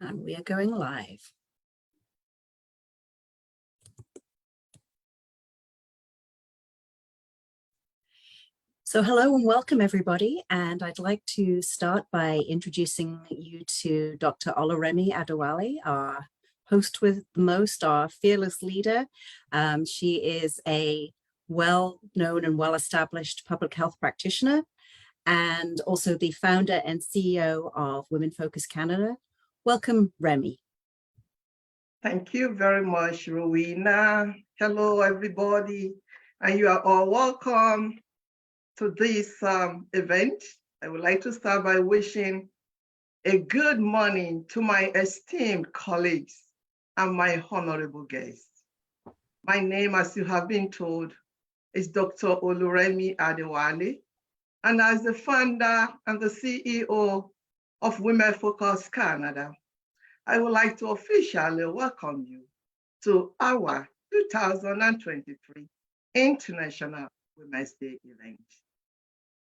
And we are going live. So hello and welcome everybody. And I'd like to start by introducing you to Dr. Oluremi Adewale, our host with the most, our fearless leader. She is a well-known and well-established public health practitioner and also the founder and CEO of Women Focus Canada. Welcome, Remy. Thank you very much, Rowena. Hello, everybody, and you are all welcome to this event. I would like to start by wishing a good morning to my esteemed colleagues and my honorable guests. My name, as you have been told, is Dr. Oluremi Adewale, and as the founder and the CEO of Women Focus Canada, I would like to officially welcome you to our 2023 International Women's Day event.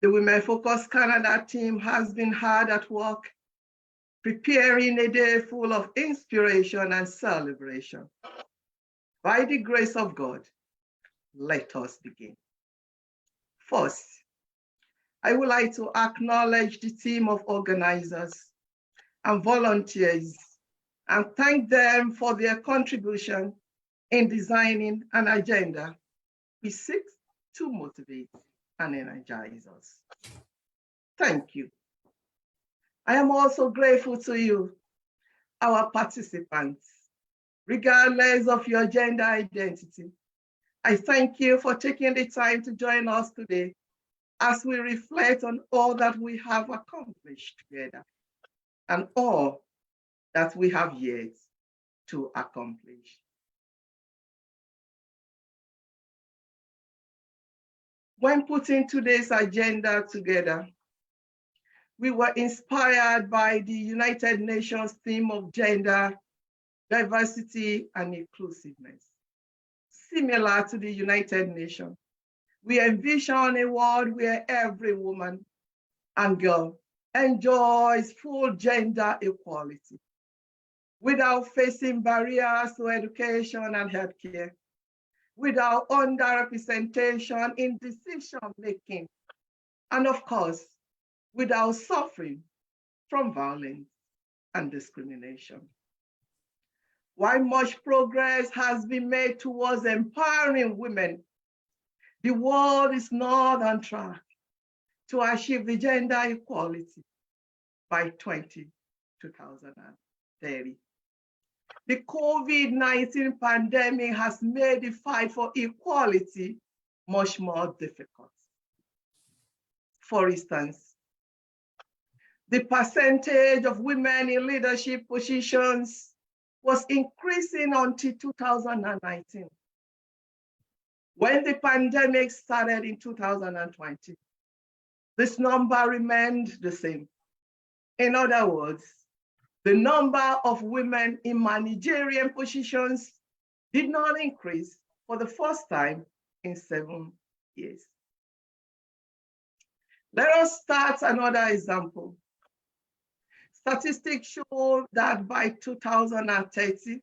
The Women Focus Canada team has been hard at work preparing a day full of inspiration and celebration. By the grace of God, let us begin. First, I would like to acknowledge the team of organizers and volunteers and thank them for their contribution in designing an agenda we seek to motivate and energize us. Thank you. I am also grateful to you, our participants, regardless of your gender identity. I thank you for taking the time to join us today as we reflect on all that we have accomplished together and all that we have yet to accomplish. When putting today's agenda together, we were inspired by the United Nations theme of gender, diversity, and inclusiveness. Similar to the United Nations, we envision a world where every woman and girl enjoys full gender equality, without facing barriers to education and healthcare, without underrepresentation in decision-making, and of course, without suffering from violence and discrimination. While much progress has been made towards empowering women, the world is not on track to achieve the gender equality by 2030. The COVID-19 pandemic has made the fight for equality much more difficult. For instance, the percentage of women in leadership positions was increasing until 2019. When the pandemic started in 2020, this number remained the same. In other words, the number of women in managerial positions did not increase for the first time in 7 years. Let us start another example. Statistics show that by 2030,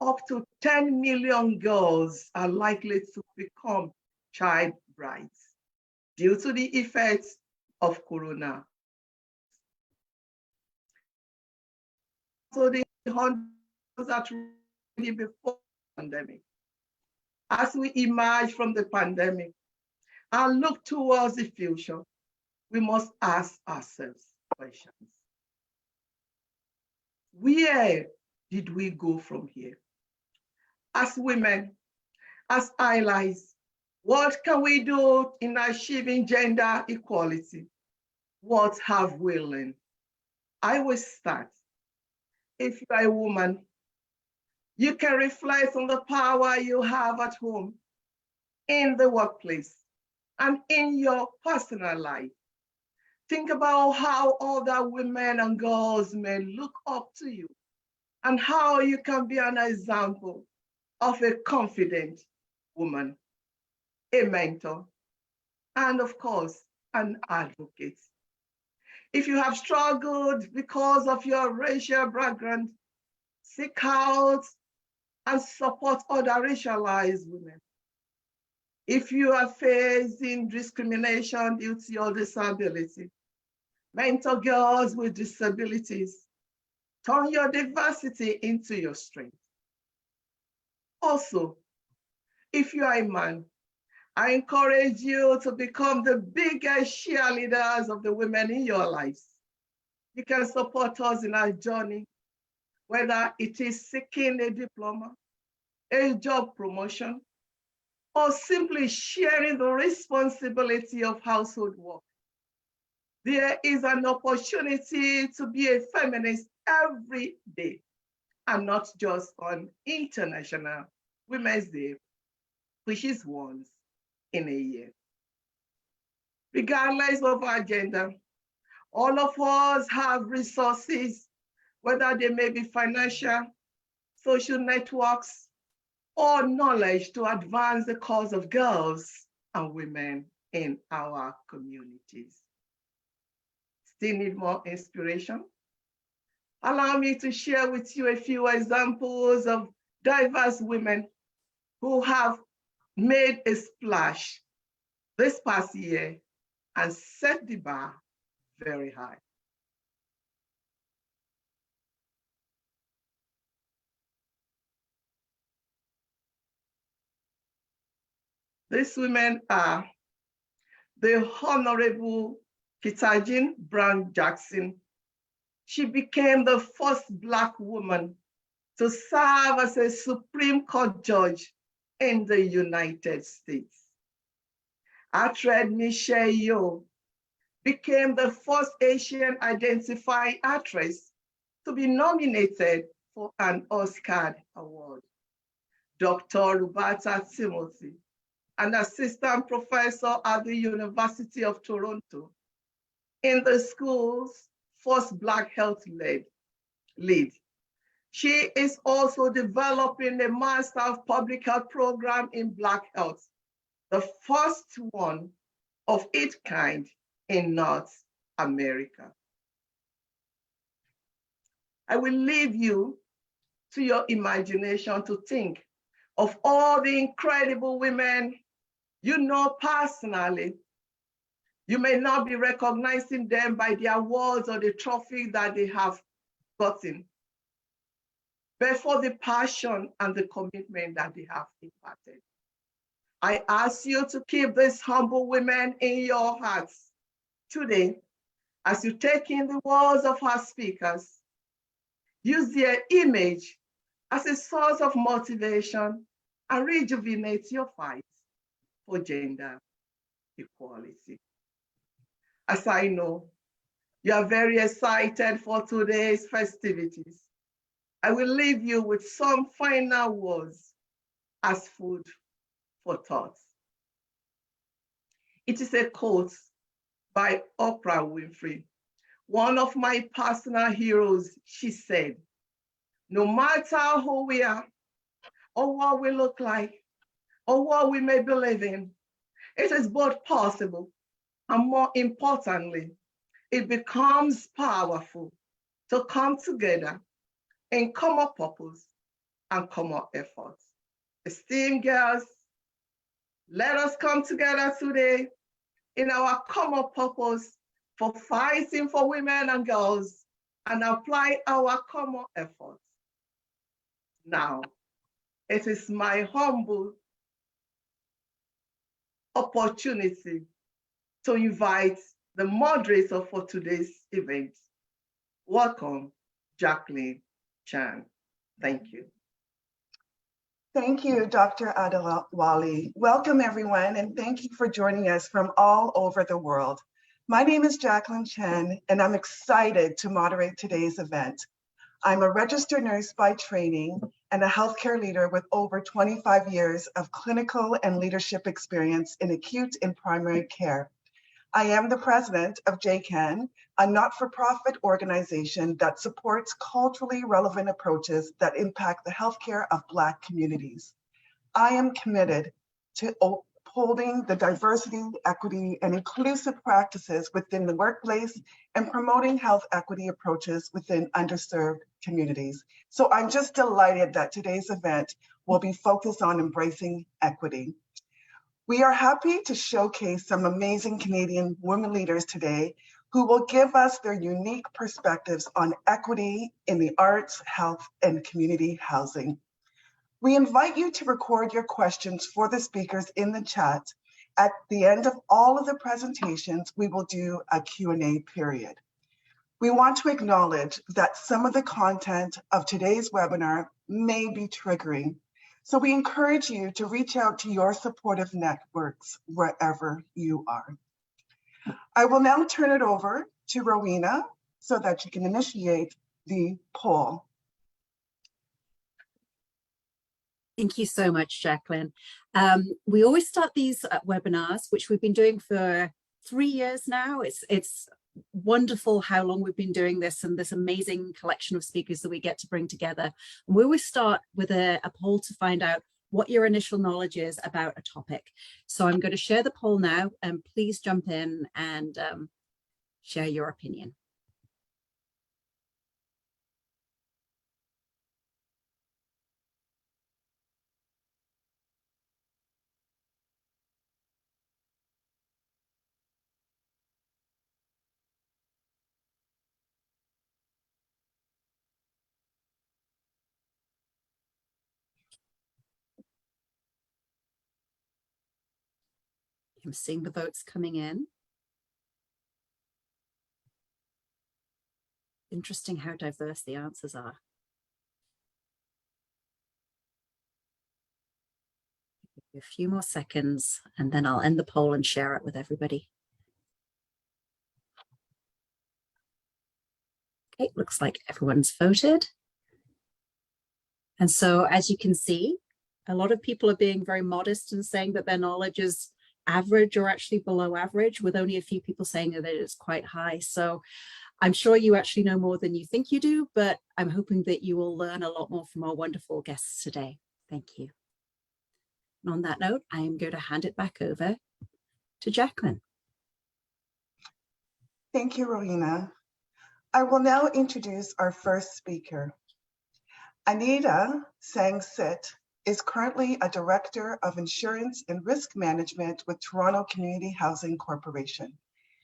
up to 10 million girls are likely to become child brides due to the effects of Corona. So the hundreds that really before the pandemic. As we emerge from the pandemic and look towards the future, we must ask ourselves questions. Where did we go from here? As women, as allies, what can we do in achieving gender equality? What have we learned? I will start. If you are a woman, you can reflect on the power you have at home, in the workplace, and in your personal life. Think about how other women and girls may look up to you and how you can be an example of a confident woman, a mentor, and of course, an advocate. If you have struggled because of your racial background, seek out and support other racialized women. If you are facing discrimination due to your disability, mentor girls with disabilities. Turn your diversity into your strength. Also, if you are a man, I encourage you to become the biggest cheerleaders of the women in your lives. You can support us in our journey, whether it is seeking a diploma, a job promotion, or simply sharing the responsibility of household work. There is an opportunity to be a feminist every day, and not just on International Women's Day, which is once in a year. Regardless of our gender, all of us have resources, whether they may be financial, social networks, or knowledge to advance the cause of girls and women in our communities. Still need more inspiration? Allow me to share with you a few examples of diverse women who have made a splash this past year and set the bar very high. These women are the Honorable Kitajin Brown Jackson. She became the first Black woman to serve as a Supreme Court judge in the United States. Actress Michelle Yeoh became the first Asian identifying actress to be nominated for an Oscar award. Dr. Roberta Timothy, an assistant professor at the University of Toronto, in the school's first Black health lead. She is also developing a Master of Public Health program in Black health, the first one of its kind in North America. I will leave you to your imagination to think of all the incredible women you know personally. You may not be recognizing them by the awards or the trophy that they have gotten, but for the passion and the commitment that they have imparted. I ask you to keep these humble women in your hearts today as you take in the words of our speakers. Use their image as a source of motivation and rejuvenate your fight for gender equality. As I know, you are very excited for today's festivities, I will leave you with some final words as food for thought. It is a quote by Oprah Winfrey, one of my personal heroes. She said, "No matter who we are, or what we look like, or what we may believe in, it is both possible and, more importantly, it becomes powerful to come together in common purpose and common efforts." Esteemed girls, let us come together today in our common purpose for fighting for women and girls and apply our common efforts. Now, it is my humble opportunity to invite the moderator for today's event. Welcome, Jacqueline Chen. Thank you. Thank you, Dr. Adewale. Welcome, everyone, and thank you for joining us from all over the world. My name is Jacqueline Chen, and I'm excited to moderate today's event. I'm a registered nurse by training and a healthcare leader with over 25 years of clinical and leadership experience in acute and primary care. I am the president of JCAN, a not-for-profit organization that supports culturally relevant approaches that impact the healthcare of Black communities. I am committed to upholding the diversity, equity, and inclusive practices within the workplace and promoting health equity approaches within underserved communities. So I'm just delighted that today's event will be focused on embracing equity. We are happy to showcase some amazing Canadian women leaders today who will give us their unique perspectives on equity in the arts, health, and community housing. We invite you to record your questions for the speakers in the chat. At the end of all of the presentations, we will do a Q&A period. We want to acknowledge that some of the content of today's webinar may be triggering. So we encourage you to reach out to your supportive networks wherever you are. I will now turn it over to Rowena so that she can initiate the poll. Thank you so much, Jacqueline. We always start these webinars, which we've been doing for 3 years now. It's wonderful how long we've been doing this and this amazing collection of speakers that we get to bring together. And we always start with a poll to find out what your initial knowledge is about a topic. So I'm going to share the poll now, and please jump in and share your opinion. I'm seeing the votes coming in. Interesting how diverse the answers are. A few more seconds and then I'll end the poll and share it with everybody. Okay, looks like everyone's voted. And so as you can see, a lot of people are being very modest and saying that their knowledge is average or actually below average, with only a few people saying that it's quite high. So I'm sure you actually know more than you think you do, but I'm hoping that you will learn a lot more from our wonderful guests today. Thank you. And on that note, I am going to hand it back over to Jacqueline. Thank you, Rowena. I will now introduce our first speaker. Anita Tsang-Sit is currently a Director of Insurance and Risk Management with Toronto Community Housing Corporation.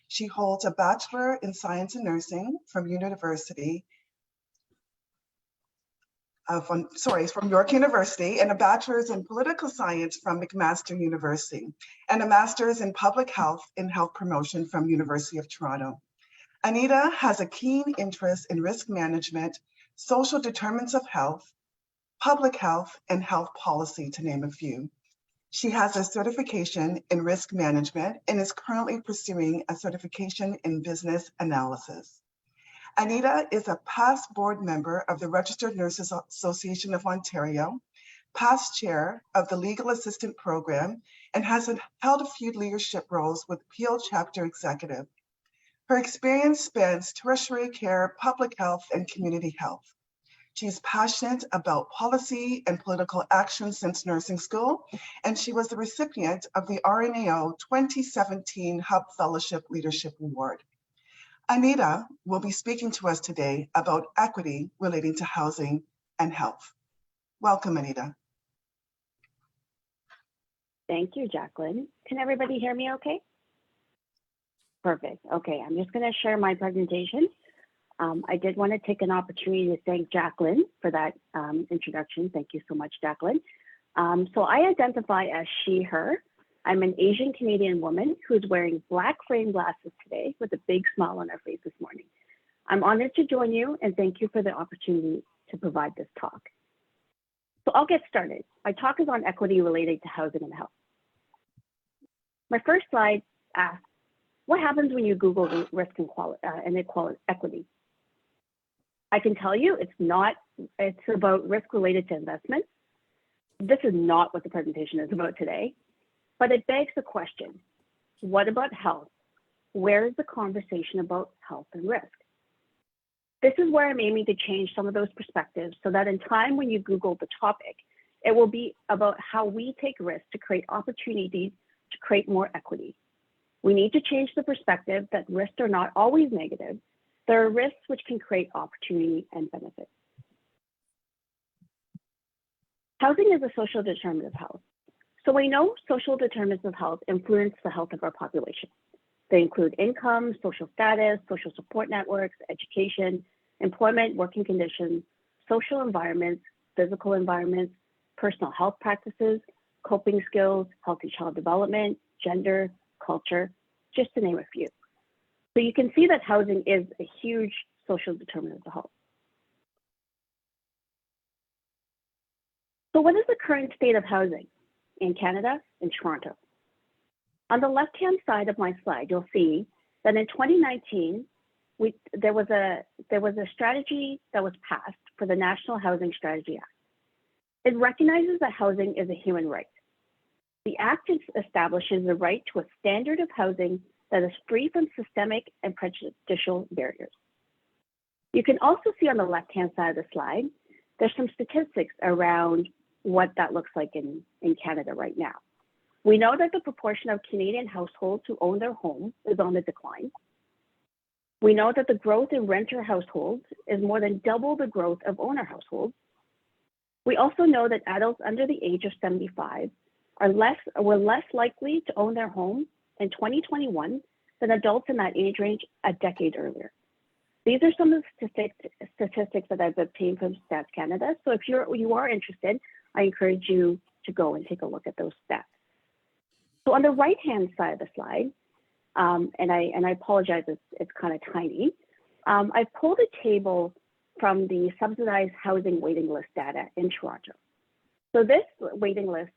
She holds a Bachelor in Science and Nursing from from York University, and a Bachelor's in Political Science from McMaster University, and a Master's in Public Health and Health Promotion from University of Toronto. Anita has a keen interest in risk management, social determinants of health, public health, and health policy, to name a few. She has a certification in risk management and is currently pursuing a certification in business analysis. Anita is a past board member of the Registered Nurses Association of Ontario, past chair of the Legal Assistant Program, and has held a few leadership roles with Peel Chapter Executive. Her experience spans tertiary care, public health, and community health. She's passionate about policy and political action since nursing school, and she was the recipient of the RNAO 2017 Hub Fellowship Leadership Award. Anita will be speaking to us today about equity relating to housing and health. Welcome, Anita. Thank you, Jacqueline. Can everybody hear me okay? Perfect. Okay, I'm just going to share my presentation. I did want to take an opportunity to thank Jacqueline for that introduction. Thank you so much, Jacqueline. So I identify as she, her. I'm an Asian Canadian woman who's wearing black frame glasses today with a big smile on her face this morning. I'm honored to join you and thank you for the opportunity to provide this talk. So I'll get started. My talk is on equity related to housing and health. My first slide asks, what happens when you Google risk and equity? I can tell you it's about risk related to investments. This is not what the presentation is about today, but it begs the question, what about health? Where is the conversation about health and risk? This is where I'm aiming to change some of those perspectives so that in time when you Google the topic, it will be about how we take risks to create opportunities to create more equity. We need to change the perspective that risks are not always negative. There are risks which can create opportunity and benefit. Housing is a social determinant of health. So we know social determinants of health influence the health of our population. They include income, social status, social support networks, education, employment, working conditions, social environments, physical environments, personal health practices, coping skills, healthy child development, gender, culture, just to name a few. So you can see that housing is a huge social determinant of health. So what is the current state of housing in Canada, in Toronto? On the left-hand side of my slide, you'll see that in 2019, there was a strategy that was passed for the National Housing Strategy Act. It recognizes that housing is a human right. The act establishes the right to a standard of housing that is free from systemic and prejudicial barriers. You can also see on the left-hand side of the slide, there's some statistics around what that looks like in Canada right now. We know that the proportion of Canadian households who own their home is on the decline. We know that the growth in renter households is more than double the growth of owner households. We also know that adults under the age of 75 were less likely to own their home in 2021 than adults in that age range a decade earlier. These are some of the statistics that I've obtained from Stats Canada. So if you are interested, I encourage you to go and take a look at those stats. So on the right-hand side of the slide, and I apologize, it's kind of tiny. I pulled a table from the subsidized housing waiting list data in Toronto. So this waiting list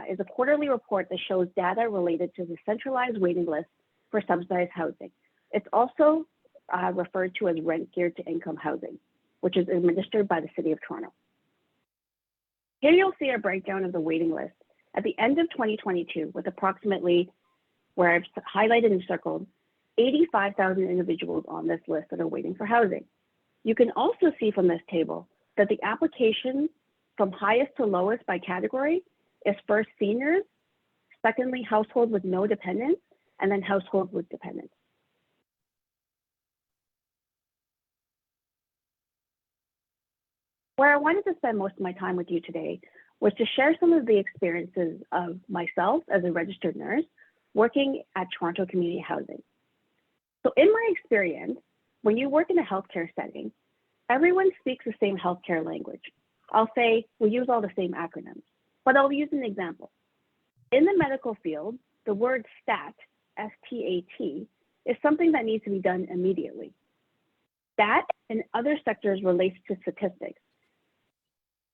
is a quarterly report that shows data related to the centralized waiting list for subsidized housing. It's also referred to as rent geared to income housing, which is administered by the City of Toronto. Here you'll see a breakdown of the waiting list at the end of 2022 with approximately, where I've highlighted and circled, 85,000 individuals on this list that are waiting for housing. You can also see from this table that the application from highest to lowest by category is first seniors, secondly households with no dependents, and then households with dependents. Where I wanted to spend most of my time with you today was to share some of the experiences of myself as a registered nurse working at Toronto Community Housing. So in my experience, when you work in a healthcare setting, everyone speaks the same healthcare language. I'll say we use all the same acronyms, but I'll use an example. In the medical field, the word stat, S-T-A-T, is something that needs to be done immediately. Stat in other sectors relates to statistics.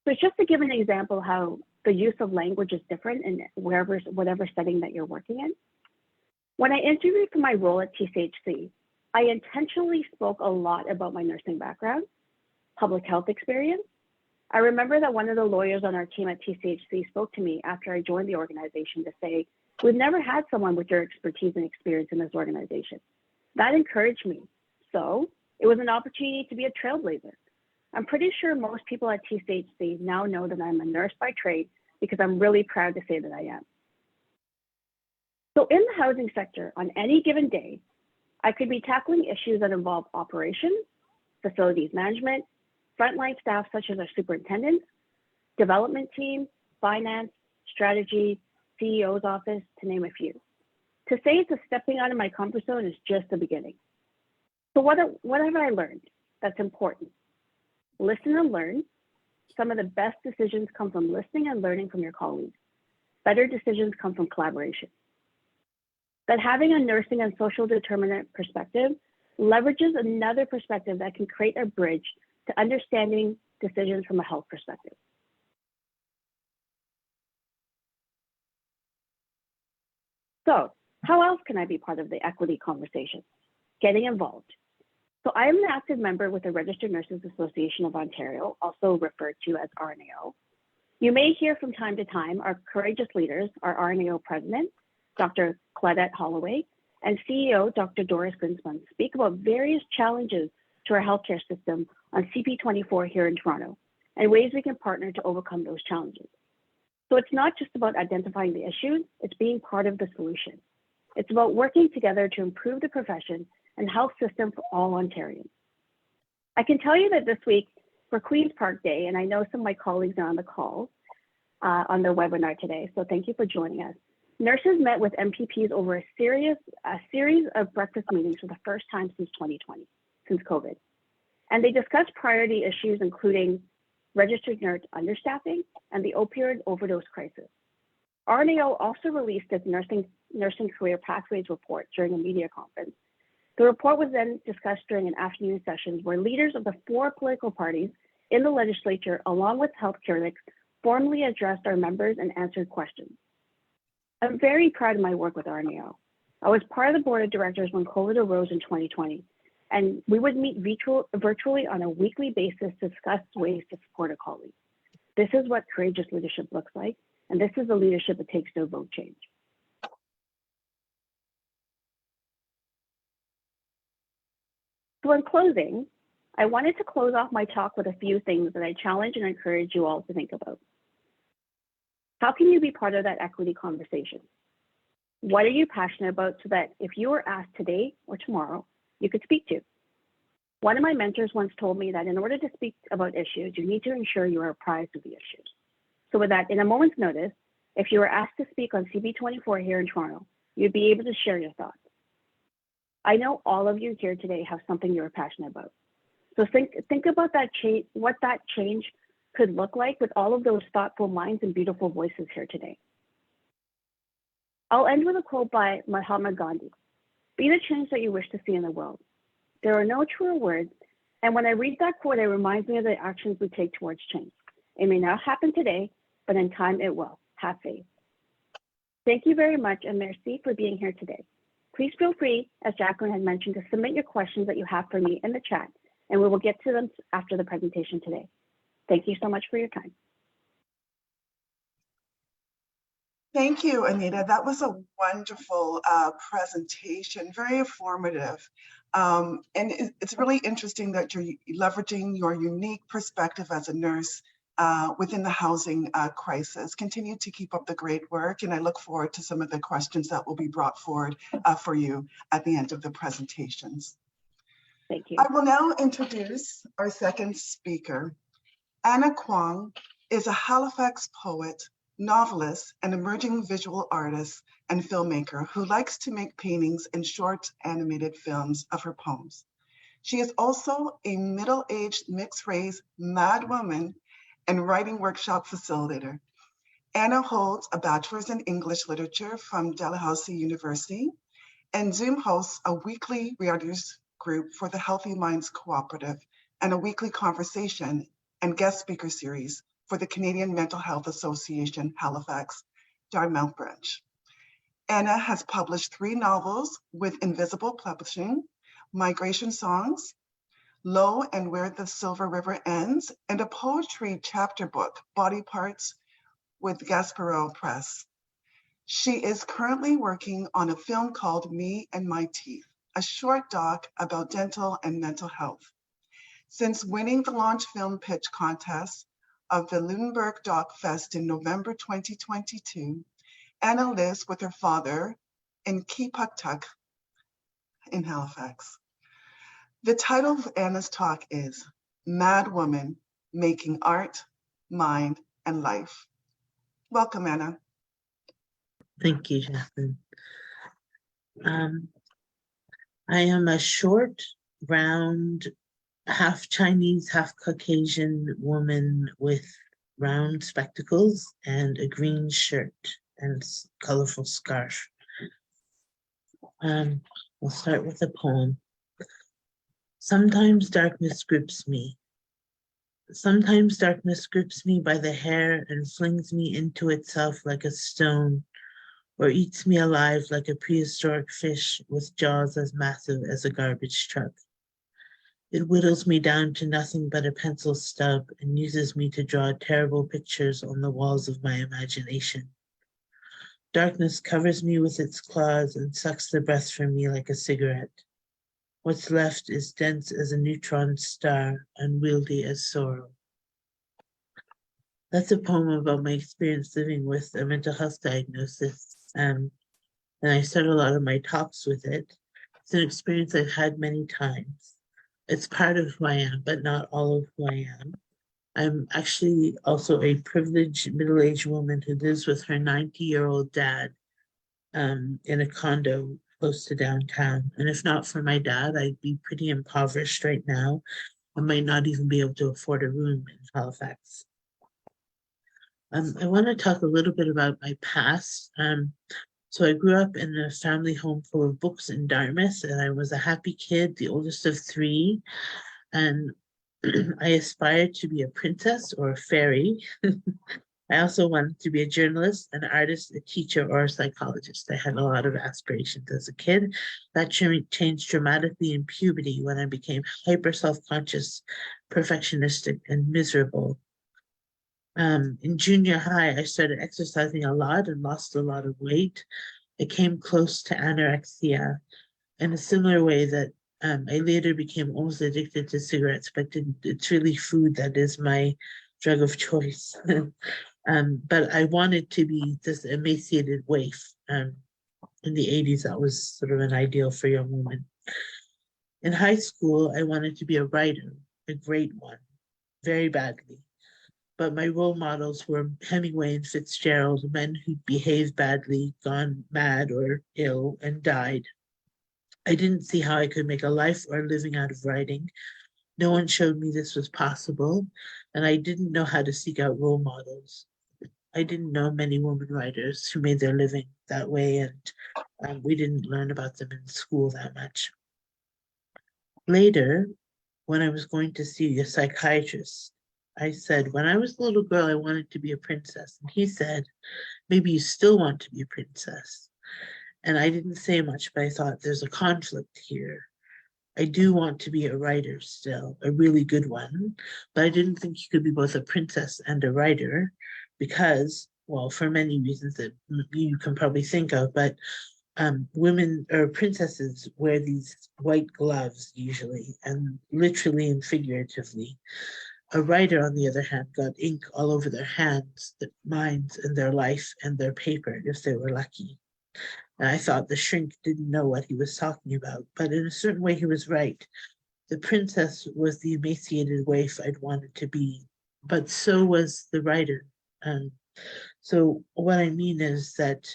So just to give an example how the use of language is different in whatever setting that you're working in. When I interviewed for my role at TCHC, I intentionally spoke a lot about my nursing background, public health experience. I remember that one of the lawyers on our team at TCHC spoke to me after I joined the organization to say, we've never had someone with your expertise and experience in this organization. That encouraged me. So it was an opportunity to be a trailblazer. I'm pretty sure most people at TCHC now know that I'm a nurse by trade because I'm really proud to say that I am. So in the housing sector, on any given day, I could be tackling issues that involve operations, facilities management, frontline staff such as our superintendents, development team, finance, strategy, CEO's office, to name a few. To say it's a stepping out of my comfort zone is just the beginning. So what have I learned that's important? Listen and learn. Some of the best decisions come from listening and learning from your colleagues. Better decisions come from collaboration. That having a nursing and social determinant perspective leverages another perspective that can create a bridge to understanding decisions from a health perspective. So how else can I be part of the equity conversation? Getting involved. So I am an active member with the Registered Nurses Association of Ontario, also referred to as RNAO. You may hear from time to time our courageous leaders, our RNAO president, Dr. Claudette Holloway, and CEO, Dr. Doris Grinspan, speak about various challenges to our healthcare system on CP24 here in Toronto, and ways we can partner to overcome those challenges. So it's not just about identifying the issues, it's being part of the solution. It's about working together to improve the profession and health system for all Ontarians. I can tell you that this week for Queen's Park Day, and I know some of my colleagues are on the call on their webinar today, so thank you for joining us. Nurses met with MPPs over a series of breakfast meetings for the first time since 2020, since COVID. And they discussed priority issues, including registered nurse understaffing and the opioid overdose crisis. RNAO also released its nursing career pathways report during a media conference. The report was then discussed during an afternoon session where leaders of the 4 political parties in the legislature, along with health critics, formally addressed our members and answered questions. I'm very proud of my work with RNAO. I was part of the board of directors when COVID arose in 2020, and we would meet virtually on a weekly basis to discuss ways to support a colleague. This is what courageous leadership looks like, and this is the leadership it takes to vote change. So in closing, I wanted to close off my talk with a few things that I challenge and encourage you all to think about. How can you be part of that equity conversation? What are you passionate about so that if you were asked today or tomorrow, you could speak to? One of my mentors once told me that in order to speak about issues, you need to ensure you are apprised of the issues. So with that, in a moment's notice, if you were asked to speak on CB24 here in Toronto, you'd be able to share your thoughts. I know all of you here today have something you're passionate about. So think about that change, what that change could look like with all of those thoughtful minds and beautiful voices here today. I'll end with a quote by Mahatma Gandhi. Be the change that you wish to see in the world. There are no truer words, and when I read that quote, it reminds me of the actions we take towards change. It may not happen today, but in time it will. Have faith. Thank you very much, and merci for being here today. Please feel free, as Jacqueline had mentioned, to submit your questions that you have for me in the chat, and we will get to them after the presentation today. Thank you so much for your time. Thank you, Anita. That was a wonderful presentation, very informative. And it's really interesting that you're leveraging your unique perspective as a nurse within the housing crisis. Continue to keep up the great work, and I look forward to some of the questions that will be brought forward for you at the end of the presentations. Thank you. I will now introduce our second speaker. Anna Quon is a Halifax poet, novelist, and emerging visual artist and filmmaker who likes to make paintings and short animated films of her poems. She is also a middle-aged mixed-race mad woman and writing workshop facilitator. Anna holds a bachelor's in English literature from Dalhousie University and Zoom hosts a weekly readers group for the Healthy Minds Cooperative and a weekly conversation and guest speaker series for the Canadian Mental Health Association Halifax Dartmouth branch. Anna has published 3 novels with Invisible Publishing, Migration Songs, Low and Where the Silver River Ends, and a poetry chapter book, Body Parts, with Gasparilla Press. She is currently working on a film called Me and My Teeth, a short doc about dental and mental health. Since winning the launch film pitch contest of the Lunenburg Doc Fest in November 2022, Anna lives with her father in Kipuktuk in Halifax. The title of Anna's talk is Mad Woman, Making Art, Mind, and Life. Welcome, Anna. Thank you, Jacqueline. I am a short, round, half Chinese, half Caucasian woman with round spectacles and a green shirt and colorful scarf. We'll start with a poem. Sometimes darkness grips me. Sometimes darkness grips me by the hair and flings me into itself like a stone, or eats me alive like a prehistoric fish with jaws as massive as a garbage truck. It whittles me down to nothing but a pencil stub and uses me to draw terrible pictures on the walls of my imagination. Darkness covers me with its claws and sucks the breath from me like a cigarette. What's left is dense as a neutron star, unwieldy as sorrow. That's a poem about my experience living with a mental health diagnosis. And I start a lot of my talks with it. It's an experience I've had many times. It's part of who I am, but not all of who I am. I'm actually also a privileged middle-aged woman who lives with her 90-year-old dad in a condo close to downtown. And if not for my dad, I'd be pretty impoverished right now. I might not even be able to afford a room in Halifax. I want to talk a little bit about my past. So I grew up in a family home full of books in Dartmouth, and I was a happy kid, the oldest of three. And I aspired to be a princess or a fairy. I also wanted to be a journalist, an artist, a teacher, or a psychologist. I had a lot of aspirations as a kid. That changed dramatically in puberty when I became hyper self-conscious, perfectionistic, and miserable. In junior high, I started exercising a lot and lost a lot of weight. I came close to anorexia in a similar way that I later became almost addicted to cigarettes, but it's really food that is my drug of choice. But I wanted to be this emaciated waif. In the 80s, that was sort of an ideal for a young woman. In high school, I wanted to be a writer, a great one, very badly. But my role models were Hemingway and Fitzgerald, men who'd behaved badly, gone mad or ill, and died. I didn't see how I could make a life or a living out of writing. No one showed me this was possible, and I didn't know how to seek out role models. I didn't know many women writers who made their living that way, and we didn't learn about them in school that much. Later, when I was going to see a psychiatrist, I said, when I was a little girl, I wanted to be a princess. And he said, maybe you still want to be a princess. And I didn't say much, but I thought there's a conflict here. I do want to be a writer still, a really good one, but I didn't think you could be both a princess and a writer because, well, for many reasons that you can probably think of, but women or princesses wear these white gloves usually, and literally and figuratively. A writer, on the other hand, got ink all over their hands, their minds, and their life and their paper if they were lucky. And I thought the shrink didn't know what he was talking about, but in a certain way he was right. The princess was the emaciated waif I'd wanted to be, but so was the writer. So what I mean is that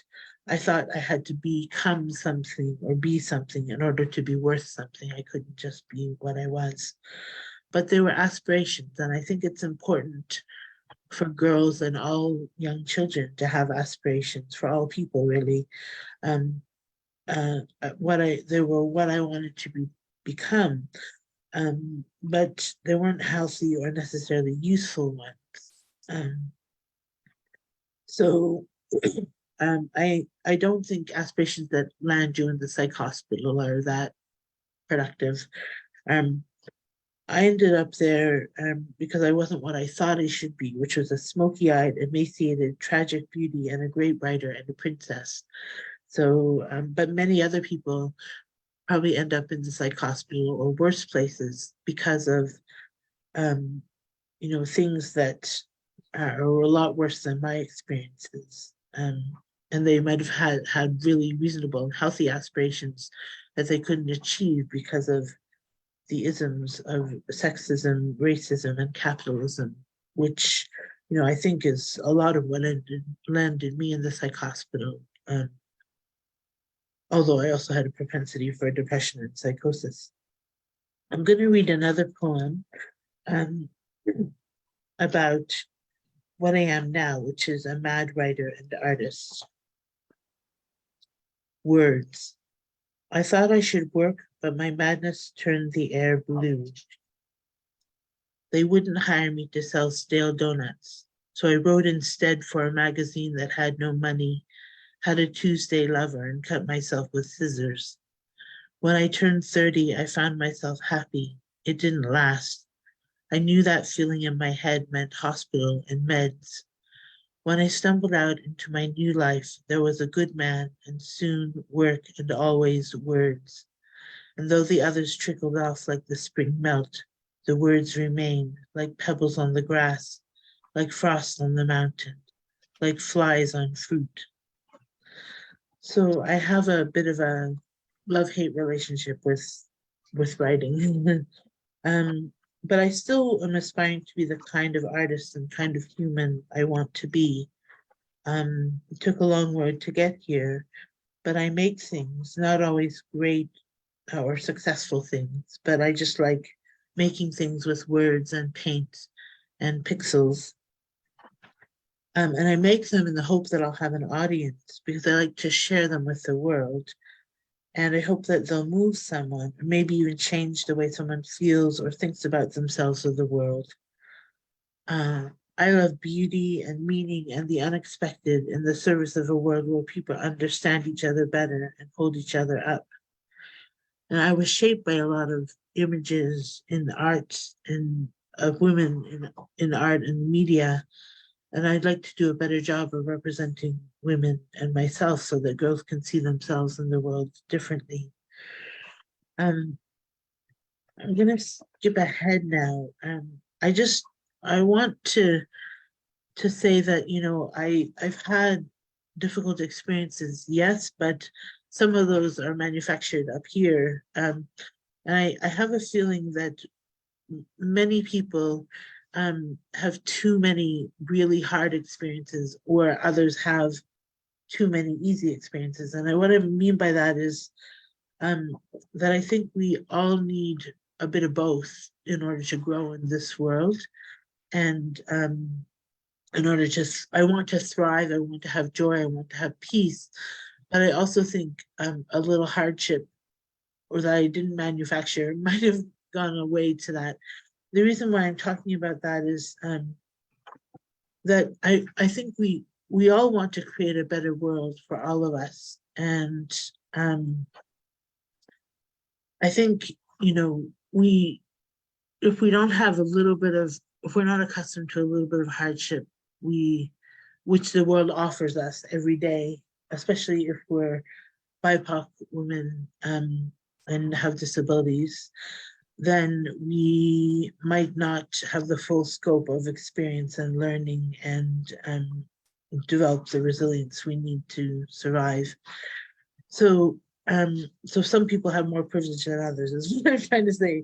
I thought I had to become something or be something in order to be worth something. I couldn't just be what I was. But there were aspirations, and I think it's important for girls and all young children to have aspirations, for all people really. What I wanted to become, but they weren't healthy or necessarily useful ones. So I don't think aspirations that land you in the psych hospital are that productive. I ended up there because I wasn't what I thought I should be, which was a smoky-eyed, emaciated, tragic beauty and a great writer and a princess. So, but many other people probably end up in the psych hospital or worse places because of, things that are a lot worse than my experiences. And they might have had really reasonable and healthy aspirations that they couldn't achieve because of the isms of sexism, racism, and capitalism, which, I think is a lot of what landed me in the psych hospital. Although I also had a propensity for depression and psychosis. I'm going to read another poem about what I am now, which is a mad writer and artist. Words. I thought I should work, but my madness turned the air blue. They wouldn't hire me to sell stale donuts, so I wrote instead for a magazine that had no money, had a Tuesday lover, and cut myself with scissors. When I turned 30, I found myself happy. It didn't last. I knew that feeling in my head meant hospital and meds. When I stumbled out into my new life, there was a good man, and soon work and always words. And though the others trickled off like the spring melt, the words remained like pebbles on the grass, like frost on the mountain, like flies on fruit. So I have a bit of a love-hate relationship with writing. But I still am aspiring to be the kind of artist and kind of human I want to be. It took a long road to get here, but I make things, not always great or successful things, but I just like making things with words and paint and pixels. And I make them in the hope that I'll have an audience because I like to share them with the world. And I hope that they'll move someone, or maybe even change the way someone feels or thinks about themselves or the world. I love beauty and meaning and the unexpected in the service of a world where people understand each other better and hold each other up. And I was shaped by a lot of images in art and of women in art and media. And I'd like to do a better job of representing women and myself so that girls can see themselves in the world differently. I'm gonna skip ahead now. I want to say that, you know, I've had difficult experiences, yes, but some of those are manufactured up here. And I have a feeling that many people have too many really hard experiences, or others have too many easy experiences. And what I mean by that is that I think we all need a bit of both in order to grow in this world. And in order to, I want to thrive, I want to have joy, I want to have peace. But I also think a little hardship, or that I didn't manufacture, might have gone away to that. The reason why I'm talking about that is that I think we all want to create a better world for all of us. And I think, you know, if we don't have a little bit of, if we're not accustomed to a little bit of hardship, which the world offers us every day, especially if we're BIPOC women and have disabilities, then we might not have the full scope of experience and learning and develop the resilience we need to survive. So some people have more privilege than others, is what I'm trying to say.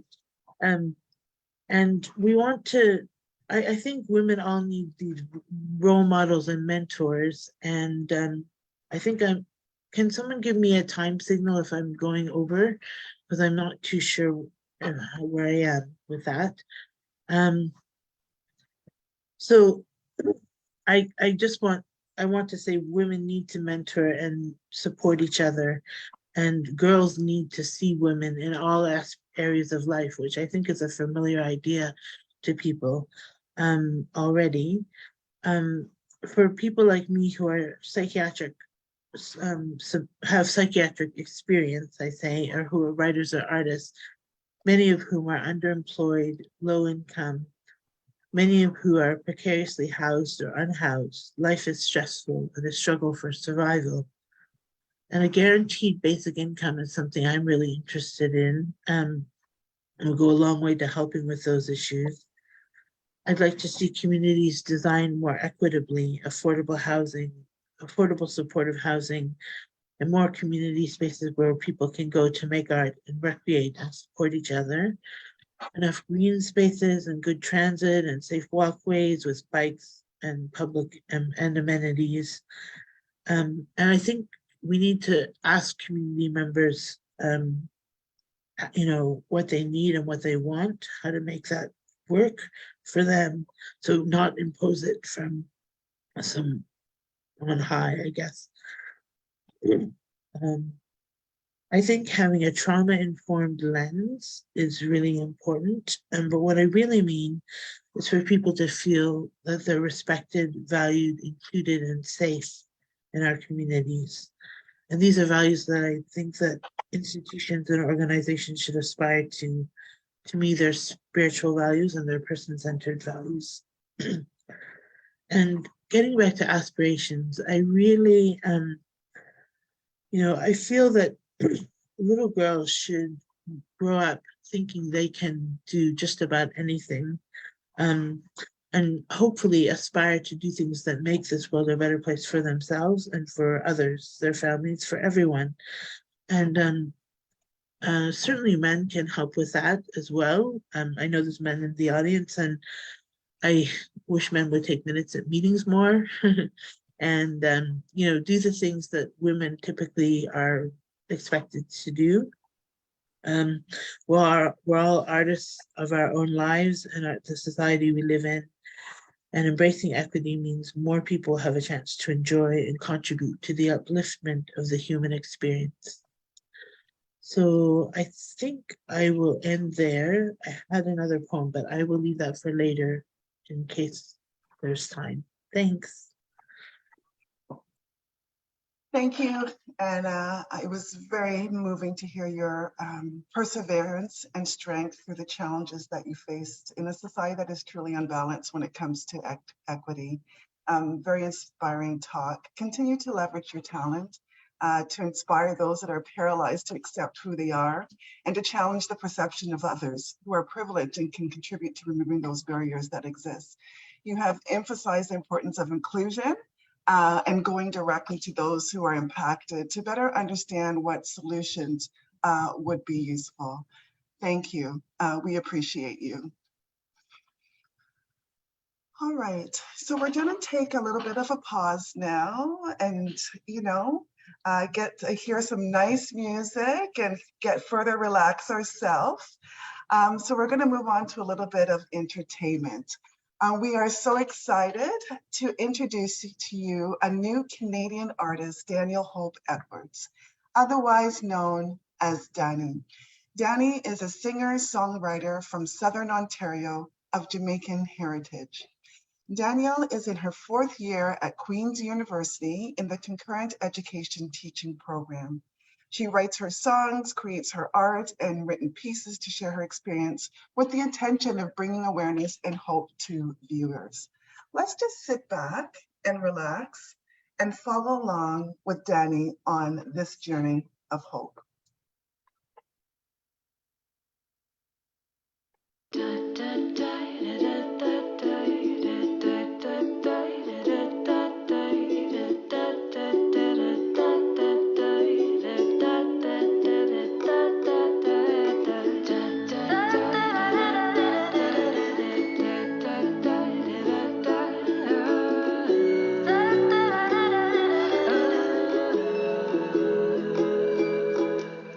And we want to, I think women all need these role models and mentors. And I think can someone give me a time signal if I'm going over? Because I'm not too sure where I am with that. So I want to say women need to mentor and support each other, and girls need to see women in all areas of life, which I think is a familiar idea to people already. For people like me who are psychiatric, have psychiatric experience, I say, or who are writers or artists, many of whom are underemployed, low income, many of who are precariously housed or unhoused. Life is stressful and a struggle for survival. And a guaranteed basic income is something I'm really interested in. And will go a long way to helping with those issues. I'd like to see communities designed more equitably, affordable housing, affordable supportive housing, and more community spaces where people can go to make art and recreate and support each other. Enough green spaces and good transit and safe walkways with bikes and public and amenities. And I think we need to ask community members, you know, what they need and what they want, how to make that work for them. So not impose it from some on high, I guess. I think having a trauma-informed lens is really important. But what I really mean is for people to feel that they're respected, valued, included, and safe in our communities. And these are values that I think that institutions and organizations should aspire to. To me, they're spiritual values and they're person-centered values. And getting back to aspirations, I really, you know, I feel that little girls should grow up thinking they can do just about anything. and hopefully aspire to do things that make this world a better place for themselves and for others, their families, for everyone. And certainly men can help with that as well. I know there's men in the audience, and I wish men would take minutes at meetings more and, do the things that women typically are expected to do. We're all artists of our own lives and the society we live in. And embracing equity means more people have a chance to enjoy and contribute to the upliftment of the human experience. So I think I will end there. I had another poem, but I will leave that for later in case there's time. Thanks. Thank you. And it was very moving to hear your perseverance and strength through the challenges that you faced in a society that is truly unbalanced when it comes to equity. Very inspiring talk. Continue to leverage your talent to inspire those that are paralyzed to accept who they are and to challenge the perception of others who are privileged and can contribute to removing those barriers that exist. You have emphasized the importance of inclusion and going directly to those who are impacted to better understand what solutions would be useful. Thank you. We appreciate you. All right, so we're going to take a little bit of a pause now and, get to hear some nice music and get further relax ourselves. So we're going to move on to a little bit of entertainment. We are so excited to introduce to you a new Canadian artist, Daniel Hope Edwards, otherwise known as Danny. Danny is a singer-songwriter from Southern Ontario of Jamaican heritage. Danielle is in her 4th year at Queen's University in the concurrent education teaching program. She writes her songs, creates her art, and written pieces to share her experience with the intention of bringing awareness and hope to viewers. Let's just sit back and relax and follow along with Danny on this journey of hope.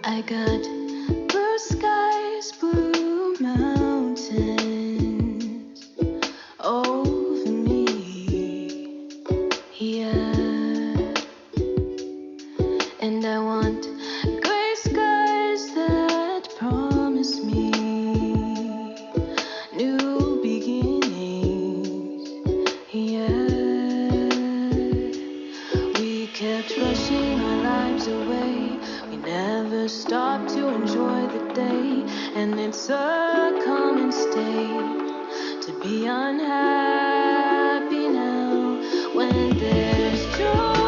I got blue skies, blue mountains over me, yeah. And I want gray skies that promise me new beginnings, yeah. We kept rushing our lives away. We never stop to enjoy the day, and it's a common state to be unhappy now when there's joy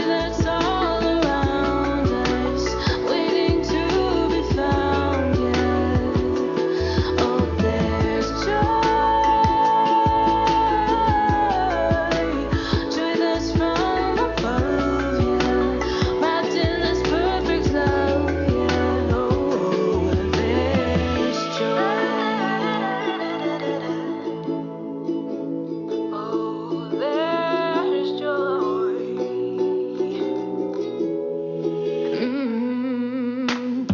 that's all around us, waiting to be found, yeah. Oh, there's joy that's from above, yeah, wrapped in this perfect love, yeah. Oh, there's joy. Oh, there's joy.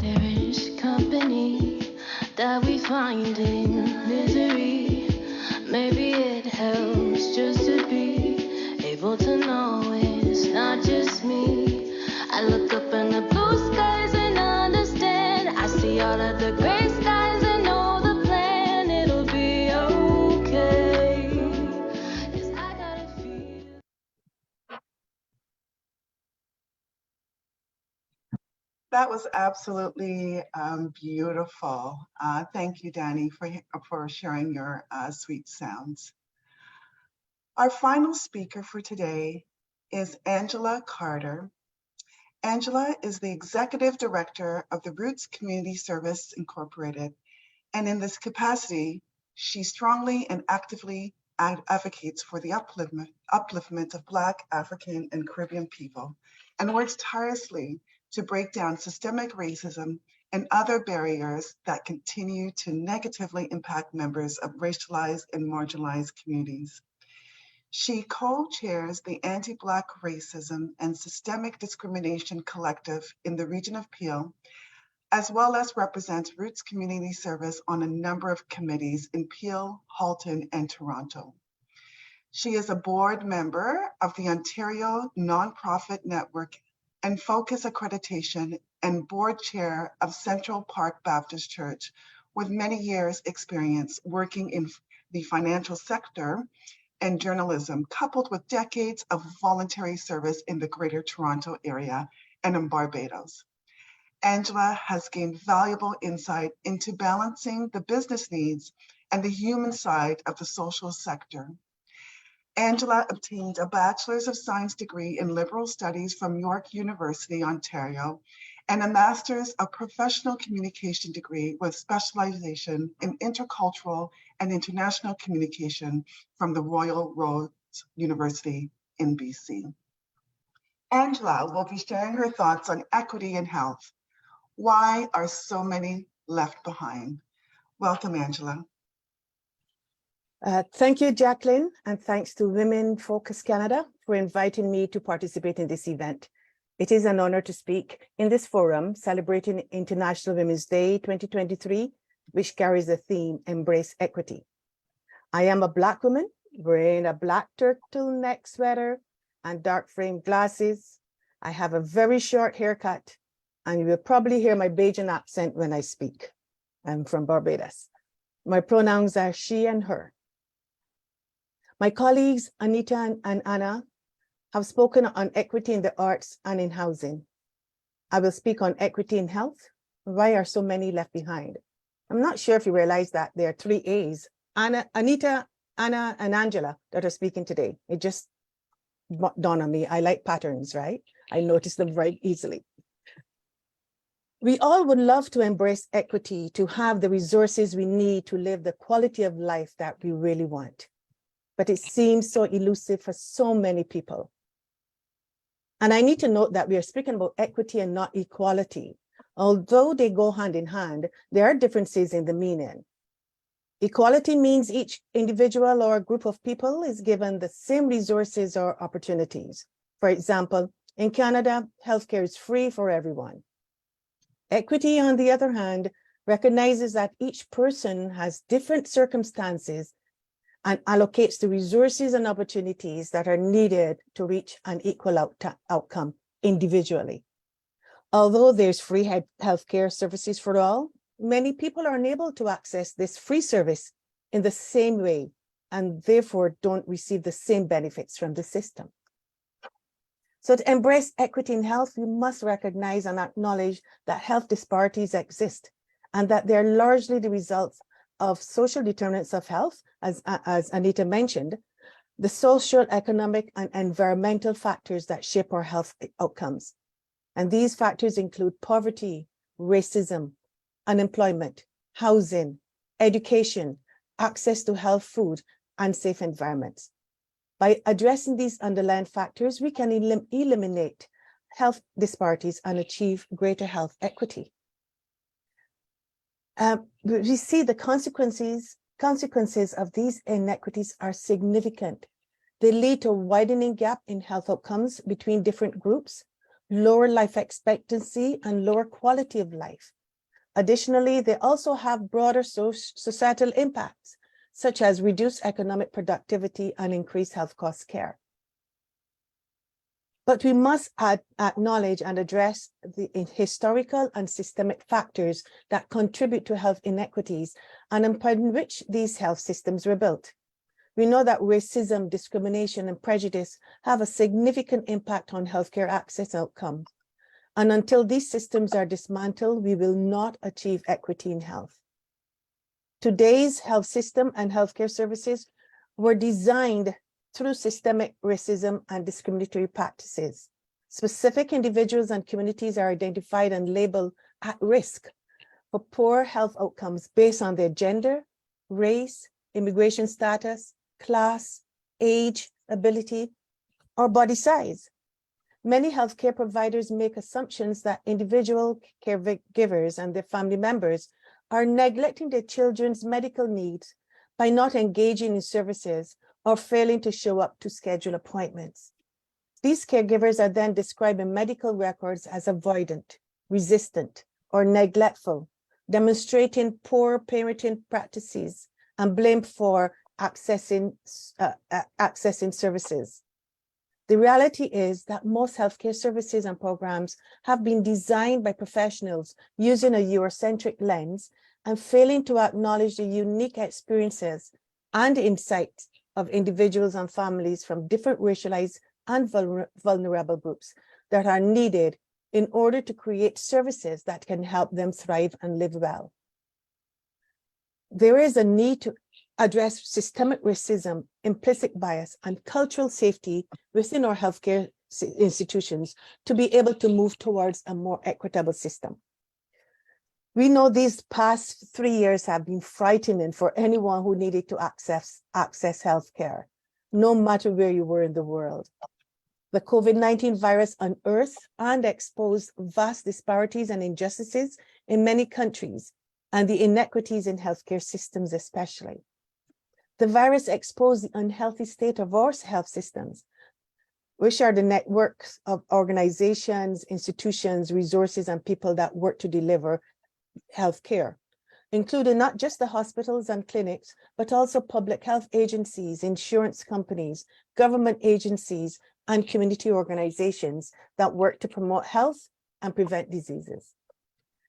There is company that we find in misery. Maybe it helps just to be able to know it's not just me. I look up in the blue skies and understand. I see all of the gray skies and know the plan. It'll be okay. 'Cause I gotta feel. That was absolutely beautiful. Thank you, Danny, for sharing your sweet sounds. Our final speaker for today is Angela Carter. Angela is the Executive Director of the Roots Community Service Incorporated And in this capacity, she strongly and actively advocates for the upliftment of Black, African, and Caribbean people, and works tirelessly to break down systemic racism and other barriers that continue to negatively impact members of racialized and marginalized communities. She co-chairs the Anti-Black Racism and Systemic Discrimination Collective in the region of Peel, as well as represents Roots Community Service on a number of committees in Peel, Halton, and Toronto. She is a board member of the Ontario Nonprofit Network and Focus Accreditation and board chair of Central Park Baptist Church, with many years' experience working in the financial sector and journalism, coupled with decades of voluntary service in the Greater Toronto Area and in Barbados. Angela has gained valuable insight into balancing the business needs and the human side of the social sector. Angela obtained a Bachelor's of Science degree in Liberal Studies from York University, Ontario, and a Master's of Professional Communication degree with specialization in intercultural and international communication from the Royal Roads University in BC. Angela will be sharing her thoughts on equity in health. Why are so many left behind? Welcome, Angela. Thank you, Jacqueline, and thanks to Women Focus Canada for inviting me to participate in this event. It is an honor to speak in this forum celebrating International Women's Day 2023, which carries the theme, Embrace Equity. I am a Black woman wearing a black turtleneck sweater and dark frame glasses. I have a very short haircut, and you will probably hear my Bajan accent when I speak. I'm from Barbados. My pronouns are she and her. My colleagues, Anita and Anna, have spoken on equity in the arts and in housing. I will speak on equity in health. Why are so many left behind? I'm not sure if you realize that there are 3 A's, Anita, Anna, and Angela, that are speaking today. It just dawned on me. I like patterns, right? I notice them very easily. We all would love to embrace equity, to have the resources we need to live the quality of life that we really want. But it seems so elusive for so many people. And I need to note that we are speaking about equity and not equality. Although they go hand in hand, there are differences in the meaning. Equality means each individual or group of people is given the same resources or opportunities. For example, in Canada, healthcare is free for everyone. Equity, on the other hand, recognizes that each person has different circumstances and allocates the resources and opportunities that are needed to reach an equal outcome individually. Although there's free healthcare services for all, many people are unable to access this free service in the same way and therefore don't receive the same benefits from the system. So to embrace equity in health, we must recognize and acknowledge that health disparities exist and that they're largely the results of social determinants of health, as Anita mentioned, the social, economic, and environmental factors that shape our health outcomes. And these factors include poverty, racism, unemployment, housing, education, access to health food, and safe environments. By addressing these underlying factors, we can eliminate health disparities and achieve greater health equity. We see the consequences of these inequities are significant. They lead to a widening gap in health outcomes between different groups, lower life expectancy, and lower quality of life. Additionally, they also have broader societal impacts, such as reduced economic productivity and increased health cost care. But we must acknowledge and address the historical and systemic factors that contribute to health inequities and upon which these health systems were built. We know that racism, discrimination, and prejudice have a significant impact on healthcare access outcomes. And until these systems are dismantled, we will not achieve equity in health. Today's health system and healthcare services were designed through systemic racism and discriminatory practices. Specific individuals and communities are identified and labeled at risk for poor health outcomes based on their gender, race, immigration status, class, age, ability, or body size. Many healthcare providers make assumptions that individual caregivers and their family members are neglecting their children's medical needs by not engaging in services or failing to show up to schedule appointments. These caregivers are then described in medical records as avoidant, resistant, or neglectful, demonstrating poor parenting practices and blamed for accessing services. The reality is that most healthcare services and programs have been designed by professionals using a Eurocentric lens and failing to acknowledge the unique experiences and insights of individuals and families from different racialized and vulnerable groups that are needed in order to create services that can help them thrive and live well. There is a need to address systemic racism, implicit bias, and cultural safety within our healthcare institutions to be able to move towards a more equitable system. We know these past 3 years have been frightening for anyone who needed to access healthcare, no matter where you were in the world. The COVID-19 virus unearthed and exposed vast disparities and injustices in many countries, and the inequities in healthcare systems especially. The virus exposed the unhealthy state of our health systems, which are the networks of organizations, institutions, resources, and people that work to deliver healthcare, including not just the hospitals and clinics, but also public health agencies, insurance companies, government agencies, and community organizations that work to promote health and prevent diseases.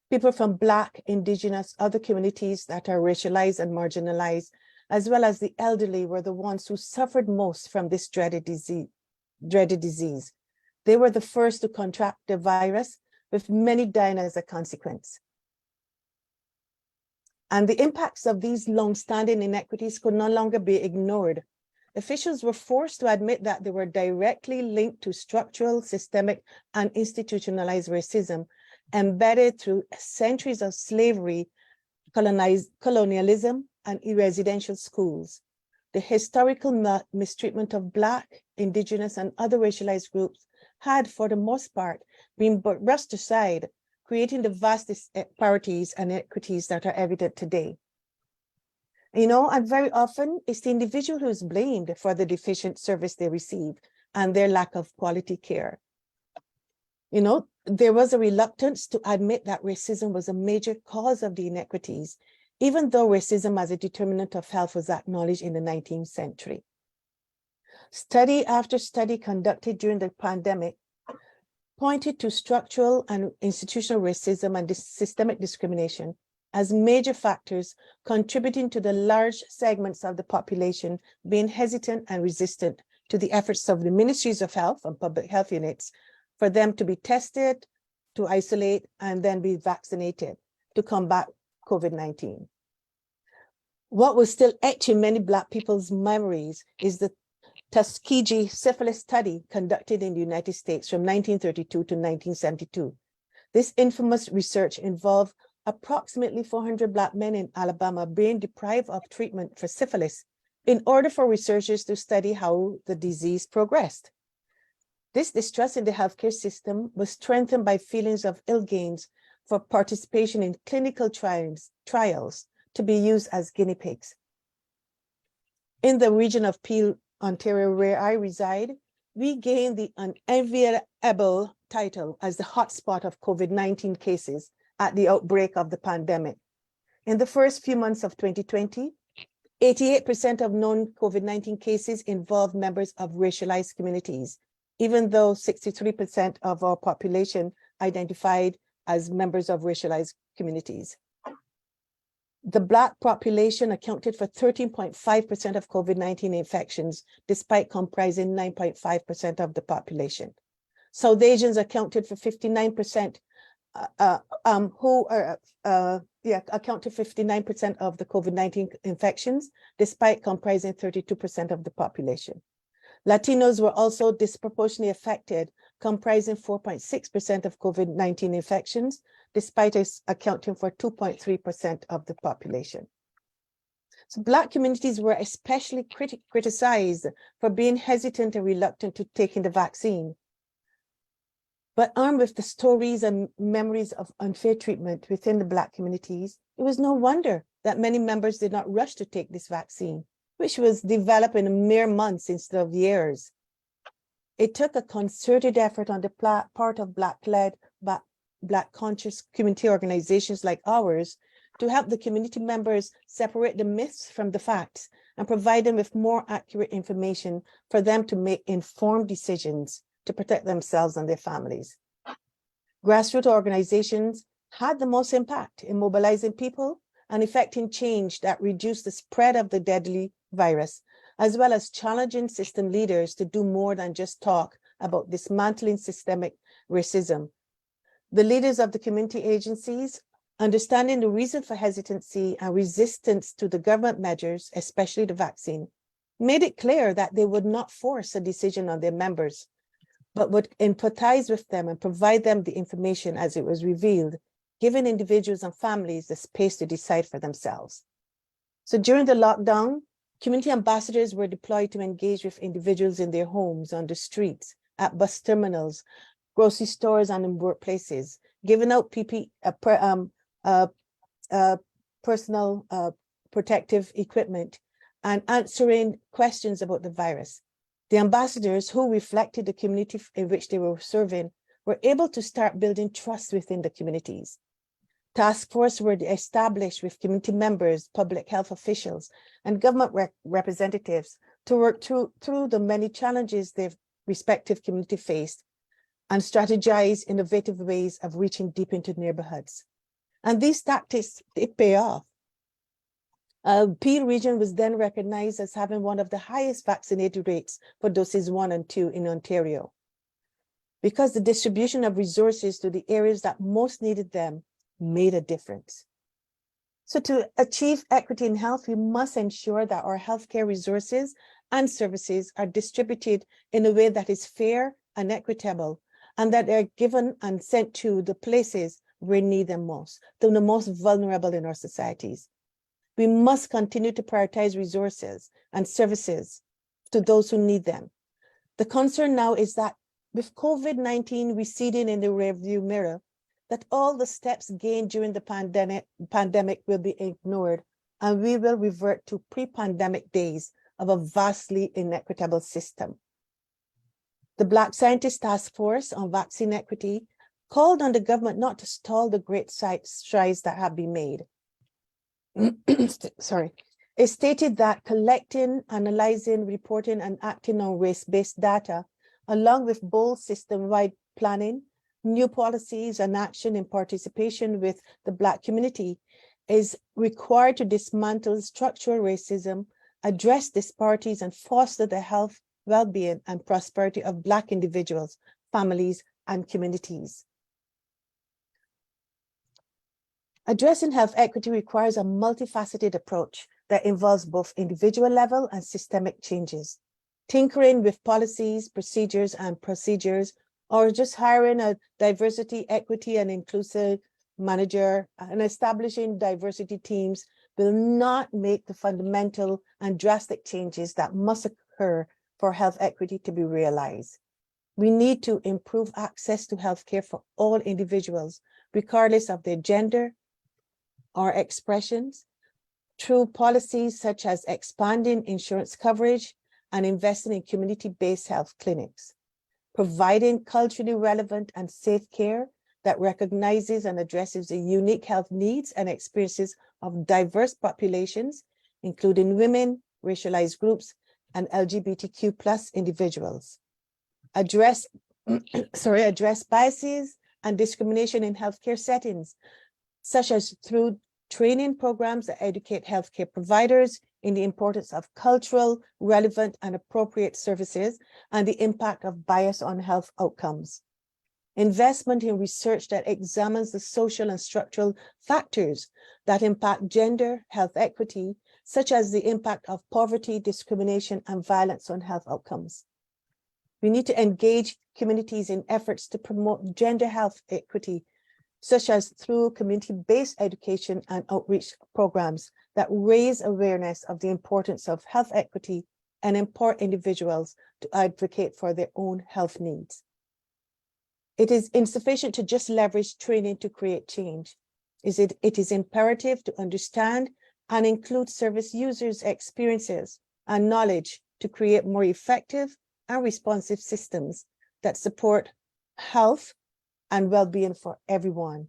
People from Black, Indigenous, other communities that are racialized and marginalized, as well as the elderly, were the ones who suffered most from this dreaded disease. They were the first to contract the virus, with many dying as a consequence. And the impacts of these long-standing inequities could no longer be ignored. Officials were forced to admit that they were directly linked to structural, systemic, and institutionalized racism embedded through centuries of slavery, colonialism, and residential schools. The historical mistreatment of Black, Indigenous, and other racialized groups had, for the most part, been brushed aside, creating the vast disparities and inequities that are evident today. And very often it's the individual who is blamed for the deficient service they receive and their lack of quality care. There was a reluctance to admit that racism was a major cause of the inequities, even though racism as a determinant of health was acknowledged in the 19th century. Study after study conducted during the pandemic pointed to structural and institutional racism and systemic discrimination as major factors contributing to the large segments of the population being hesitant and resistant to the efforts of the ministries of health and public health units for them to be tested, to isolate, and then be vaccinated to combat COVID-19. What was still etched in many Black people's memories is the Tuskegee syphilis study conducted in the United States from 1932 to 1972. This infamous research involved approximately 400 Black men in Alabama being deprived of treatment for syphilis in order for researchers to study how the disease progressed. This distrust in the healthcare system was strengthened by feelings of ill gains for participation in clinical trials to be used as guinea pigs. In the region of Peel, Ontario, where I reside, we gained the unenviable title as the hotspot of COVID-19 cases at the outbreak of the pandemic. In the first few months of 2020, 88% of known COVID-19 cases involved members of racialized communities, even though 63% of our population identified as members of racialized communities. The Black population accounted for 13.5% of COVID-19 infections, despite comprising 9.5% of the population. South Asians accounted for 59%, accounted for 59% of the COVID-19 infections, despite comprising 32% of the population. Latinos were also disproportionately affected, comprising 4.6% of COVID-19 infections, despite us accounting for 2.3% of the population. So Black communities were especially criticized for being hesitant and reluctant to taking the vaccine. But armed with the stories and memories of unfair treatment within the Black communities, it was no wonder that many members did not rush to take this vaccine, which was developed in mere months instead of years. It took a concerted effort on the part of Black-led, Black conscious community organizations like ours to help the community members separate the myths from the facts and provide them with more accurate information for them to make informed decisions to protect themselves and their families. Grassroots organizations had the most impact in mobilizing people and effecting change that reduced the spread of the deadly virus, as well as challenging system leaders to do more than just talk about dismantling systemic racism. The leaders of the community agencies, understanding the reason for hesitancy and resistance to the government measures, especially the vaccine, made it clear that they would not force a decision on their members, but would empathize with them and provide them the information as it was revealed, giving individuals and families the space to decide for themselves. So during the lockdown, community ambassadors were deployed to engage with individuals in their homes, on the streets, at bus terminals, grocery stores, and in workplaces, giving out personal protective equipment and answering questions about the virus. The ambassadors, who reflected the community in which they were serving, were able to start building trust within the communities. Task forces were established with community members, public health officials, and government representatives to work through the many challenges their respective community faced and strategize innovative ways of reaching deep into neighborhoods. And these tactics, they pay off. Peel region was then recognized as having one of the highest vaccinated rates for doses 1 and 2 in Ontario, because the distribution of resources to the areas that most needed them made a difference. So to achieve equity in health, we must ensure that our healthcare resources and services are distributed in a way that is fair and equitable, and that they're given and sent to the places where we need them most, to the most vulnerable in our societies. We must continue to prioritize resources and services to those who need them. The concern now is that with COVID-19 receding in the rearview mirror, that all the steps gained during the pandemic will be ignored, and we will revert to pre-pandemic days of a vastly inequitable system. The Black Scientist Task Force on Vaccine Equity called on the government not to stall the great strides that have been made. It stated that collecting, analyzing, reporting, and acting on race-based data, along with bold system-wide planning, new policies and action in participation with the Black community, is required to dismantle structural racism, address disparities, and foster the health, well-being, and prosperity of Black individuals, families, and communities. Addressing health equity requires a multifaceted approach that involves both individual level and systemic changes. Tinkering with policies, procedures, or just hiring a diversity, equity, and inclusive manager and establishing diversity teams will not make the fundamental and drastic changes that must occur for health equity to be realized. We need to improve access to healthcare for all individuals, regardless of their gender or expressions, through policies such as expanding insurance coverage and investing in community-based health clinics, providing culturally relevant and safe care that recognizes and addresses the unique health needs and experiences of diverse populations, including women, racialized groups, and LGBTQ+ individuals. Address biases and discrimination in healthcare settings, such as through training programs that educate healthcare providers in the importance of cultural, relevant, and appropriate services and the impact of bias on health outcomes. Investment in research that examines the social and structural factors that impact gender, health equity, such as the impact of poverty, discrimination, and violence on health outcomes. We need to engage communities in efforts to promote gender health equity, such as through community-based education and outreach programs that raise awareness of the importance of health equity and empower individuals to advocate for their own health needs. It is insufficient to just leverage training to create change. It is imperative to understand and include service users' experiences and knowledge to create more effective and responsive systems that support health and well-being for everyone.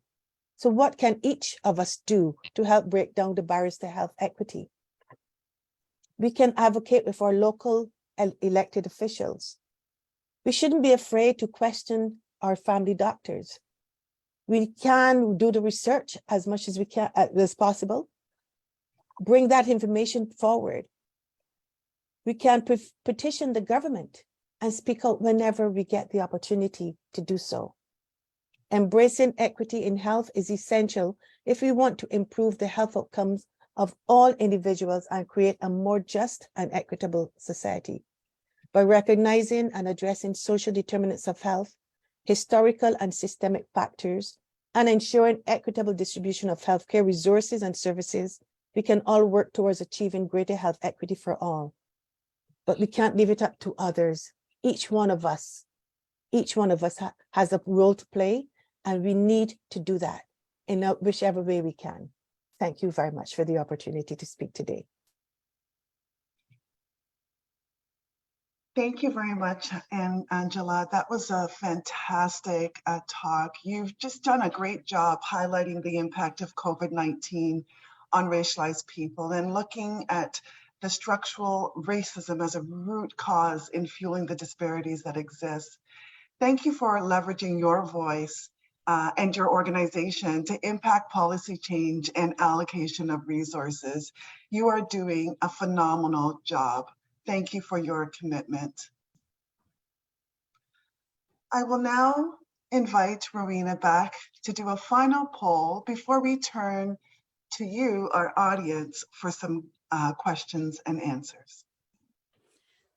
So what can each of us do to help break down the barriers to health equity? We can advocate with our local elected officials. We shouldn't be afraid to question our family doctors. We can do the research as much as we can as possible. Bring that information forward. We can petition the government and speak out whenever we get the opportunity to do so. Embracing equity in health is essential if we want to improve the health outcomes of all individuals and create a more just and equitable society. By recognizing and addressing social determinants of health, historical and systemic factors, and ensuring equitable distribution of healthcare resources and services, we can all work towards achieving greater health equity for all. But we can't leave it up to others. Each one of us has a role to play, and we need to do that in whichever way we can. Thank you very much for the opportunity to speak today. Thank you very much, Angela. That was a fantastic talk. You've just done a great job highlighting the impact of COVID-19 on racialized people and looking at the structural racism as a root cause in fueling the disparities that exist. Thank you for leveraging your voice and your organization to impact policy change and allocation of resources. You are doing a phenomenal job. Thank you for your commitment. I will now invite Rowena back to do a final poll before we turn to you, our audience, for some questions and answers.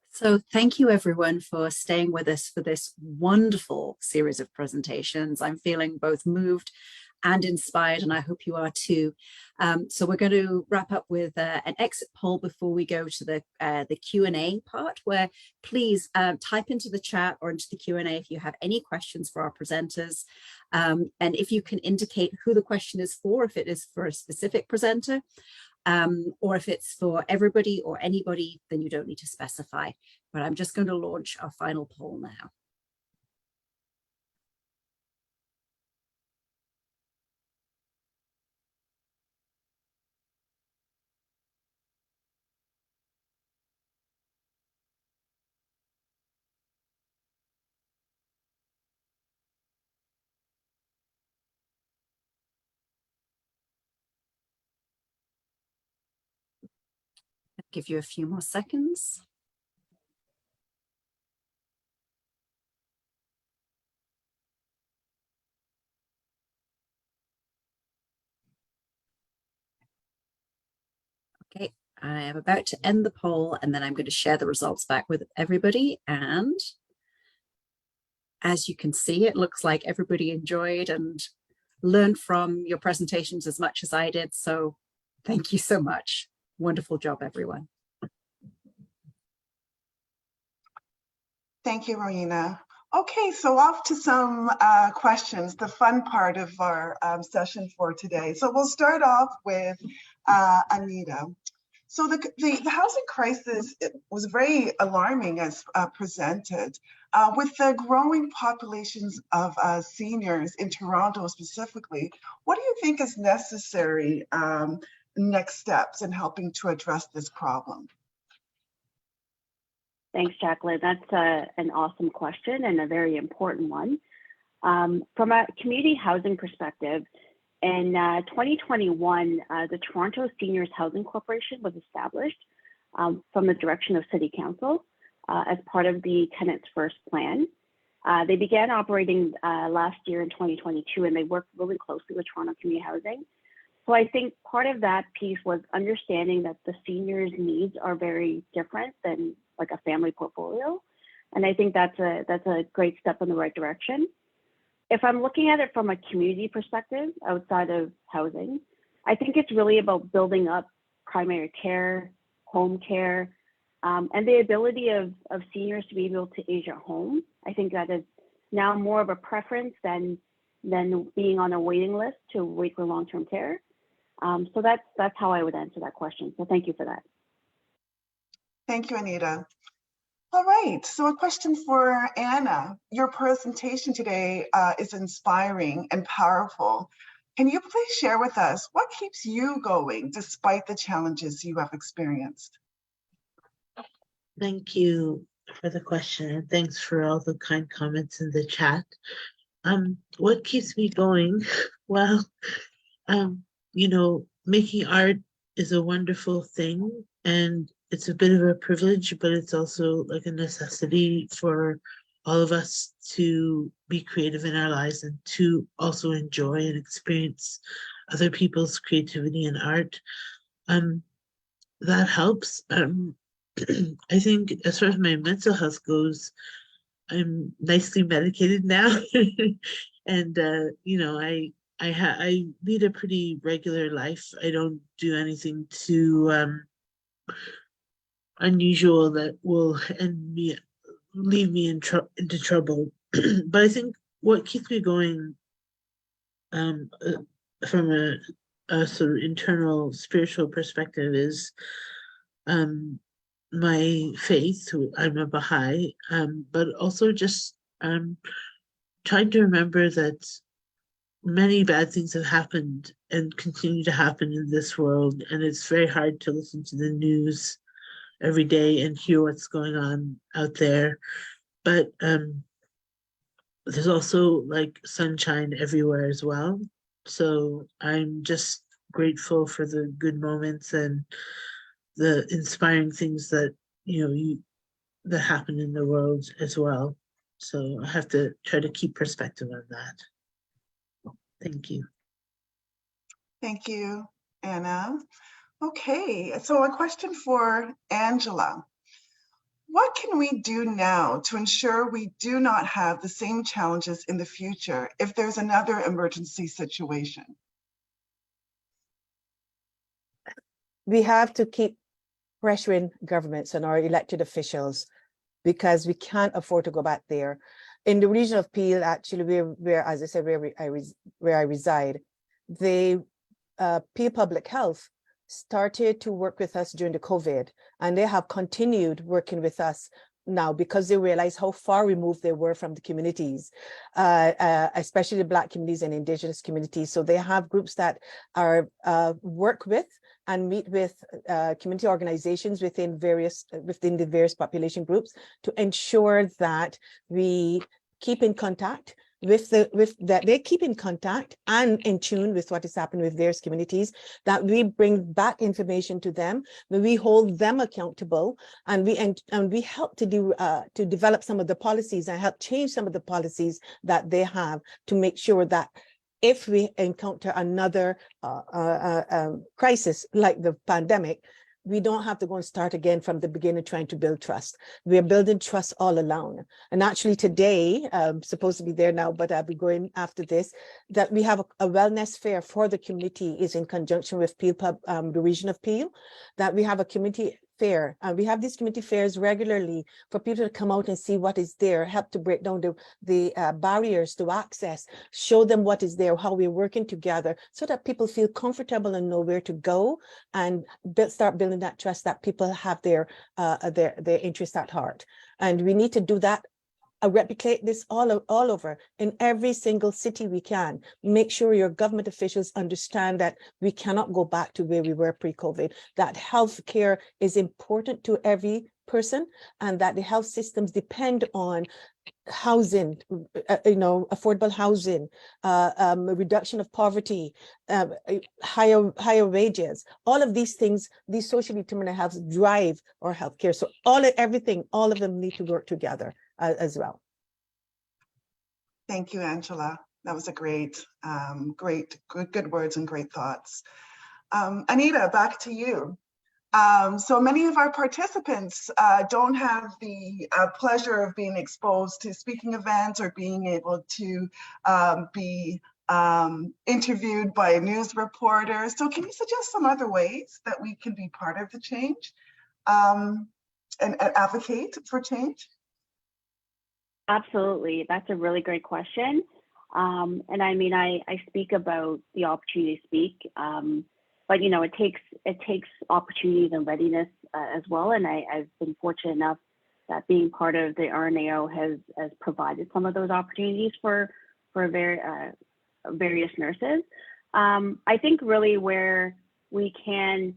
So thank you everyone for staying with us for this wonderful series of presentations. I'm feeling both moved and inspired, and I hope you are too. So we're going to wrap up with an exit poll before we go to the Q&A part, where please type into the chat or into the Q&A if you have any questions for our presenters. And if you can indicate who the question is for, if it is for a specific presenter, or if it's for everybody or anybody, then you don't need to specify. But I'm just going to launch our final poll now. Give you a few more seconds. Okay, I am about to end the poll, and then I'm going to share the results back with everybody. And as you can see, it looks like everybody enjoyed and learned from your presentations as much as I did. So thank you so much. Wonderful job, everyone. Thank you, Rowena. Okay, so off to some questions, the fun part of our session for today. So we'll start off with Anita. So the housing crisis was very alarming as presented. With the growing populations of seniors in Toronto specifically, what do you think is necessary next steps in helping to address this problem? Thanks, Jacqueline. That's an awesome question and a very important one. From a community housing perspective, in 2021, the Toronto Seniors Housing Corporation was established from the direction of City Council as part of the Tenants First plan. They began operating last year in 2022, and they worked really closely with Toronto Community Housing. So I think part of that piece was understanding that the seniors' needs are very different than like a family portfolio. And I think that's a great step in the right direction. If I'm looking at it from a community perspective outside of housing, I think it's really about building up primary care, home care, and the ability of seniors to be able to age at home. I think that is now more of a preference than being on a waiting list to wait for long-term care. So that's how I would answer that question. So thank you for that. Thank you, Anita. All right, so a question for Anna. Your presentation today is inspiring and powerful. Can you please share with us what keeps you going despite the challenges you have experienced? Thank you for the question, and thanks for all the kind comments in the chat. What keeps me going? Well, you know, making art is a wonderful thing, and it's a bit of a privilege, but it's also like a necessity for all of us to be creative in our lives and to also enjoy and experience other people's creativity and art. That helps. I think as far as my mental health goes, I'm nicely medicated now. And you know, I lead a pretty regular life. I don't do anything too unusual that will leave me into trouble. But I think what keeps me going from a sort of internal spiritual perspective is my faith. I'm a Baha'i, but also just trying to remember that many bad things have happened and continue to happen in this world, and it's very hard to listen to the news every day and hear what's going on out there. But there's also like sunshine everywhere as well. So I'm just grateful for the good moments and the inspiring things that, you know, that happen in the world as well. So I have to try to keep perspective on that. Thank you. Thank you, Anna. Okay, so a question for Angela. What can we do now to ensure we do not have the same challenges in the future if there's another emergency situation? We have to keep pressuring governments and our elected officials because we can't afford to go back there. In the region of Peel, actually, where as I said, where I reside, the Peel Public Health started to work with us during the COVID, and they have continued working with us now because they realized how far removed they were from the communities, especially the Black communities and Indigenous communities. So they have groups that are work with and meet with community organizations within the various population groups to ensure that we keep in contact that they keep in contact and in tune with what is happening with various communities, that we bring back information to them, that we hold them accountable, and we help to develop some of the policies and help change some of the policies that they have to make sure that if we encounter another crisis like the pandemic, we don't have to go and start again from the beginning trying to build trust. We are building trust all along. And actually today, I'm supposed to be there now, but I'll be going after this, that we have a wellness fair for the community is in conjunction with Peel, the region of Peel, that we have a community fair. We have these community fairs regularly for people to come out and see what is there, help to break down the barriers to access, show them what is there, how we're working together so that people feel comfortable and know where to go and start building that trust that people have their interests at heart. And we need to do that. Replicate this all over in every single city we can. Make sure your government officials understand that we cannot go back to where we were pre-COVID, that healthcare is important to every person and that the health systems depend on housing, affordable housing, reduction of poverty, higher wages. All of these things, these socially determined health drive our healthcare. So all of them need to work together as well. Thank you, Angela. That was a good words and great thoughts. Anita, back to you. So many of our participants don't have the pleasure of being exposed to speaking events or being able to be interviewed by a news reporter. So can you suggest some other ways that we can be part of the change and advocate for change? Absolutely. That's a really great question. And I mean, I speak about the opportunity to speak, but you know, it takes opportunities and readiness as well. And I've been fortunate enough that being part of the RNAO has provided some of those opportunities for various nurses. I think really where we can,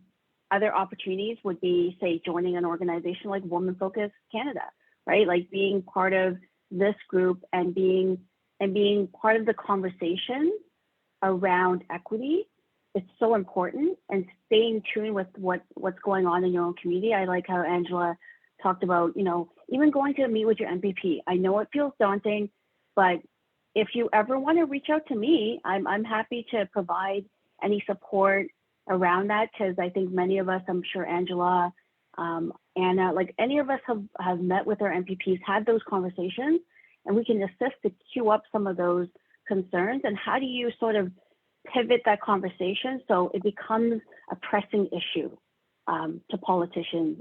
other opportunities would be, say, joining an organization like Women Focus Canada, right? Like being part of this group and being part of the conversation around equity. It's so important, and staying tuned with what's going on in your own community. I like how Angela talked about, you know, even going to meet with your MPP. I know it feels daunting, but if you ever want to reach out to me, I'm happy to provide any support around that, because I think many of us, I'm sure Angela, Anna, like any of us have met with our MPPs, had those conversations, and we can assist to queue up some of those concerns. And how do you sort of pivot that conversation so it becomes a pressing issue to politicians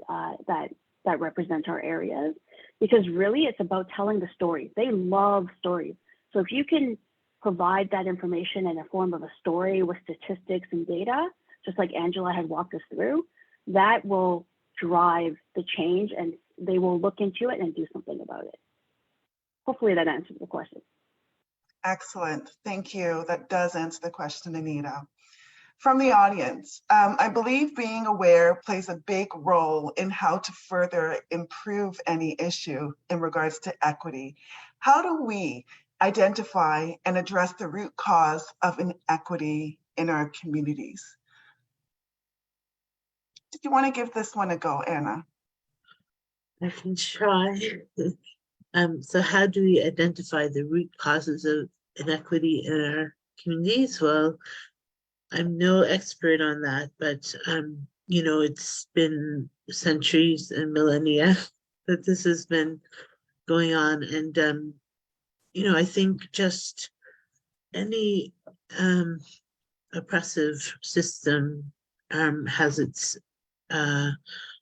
that represent our areas? Because really it's about telling the stories. They love stories. So if you can provide that information in a form of a story with statistics and data, just like Angela had walked us through, that will drive the change, and they will look into it and do something about it. Hopefully that answers the question. Excellent, thank you. That does answer the question, Anita. From the audience, I believe being aware plays a big role in how to further improve any issue in regards to equity. How do we identify and address the root cause of inequity in our communities? Did you want to give this one a go, Anna? I can try. So how do we identify the root causes of inequity in our communities? Well, I'm no expert on that, but you know, it's been centuries and millennia that this has been going on, and you know, I think just any oppressive system has its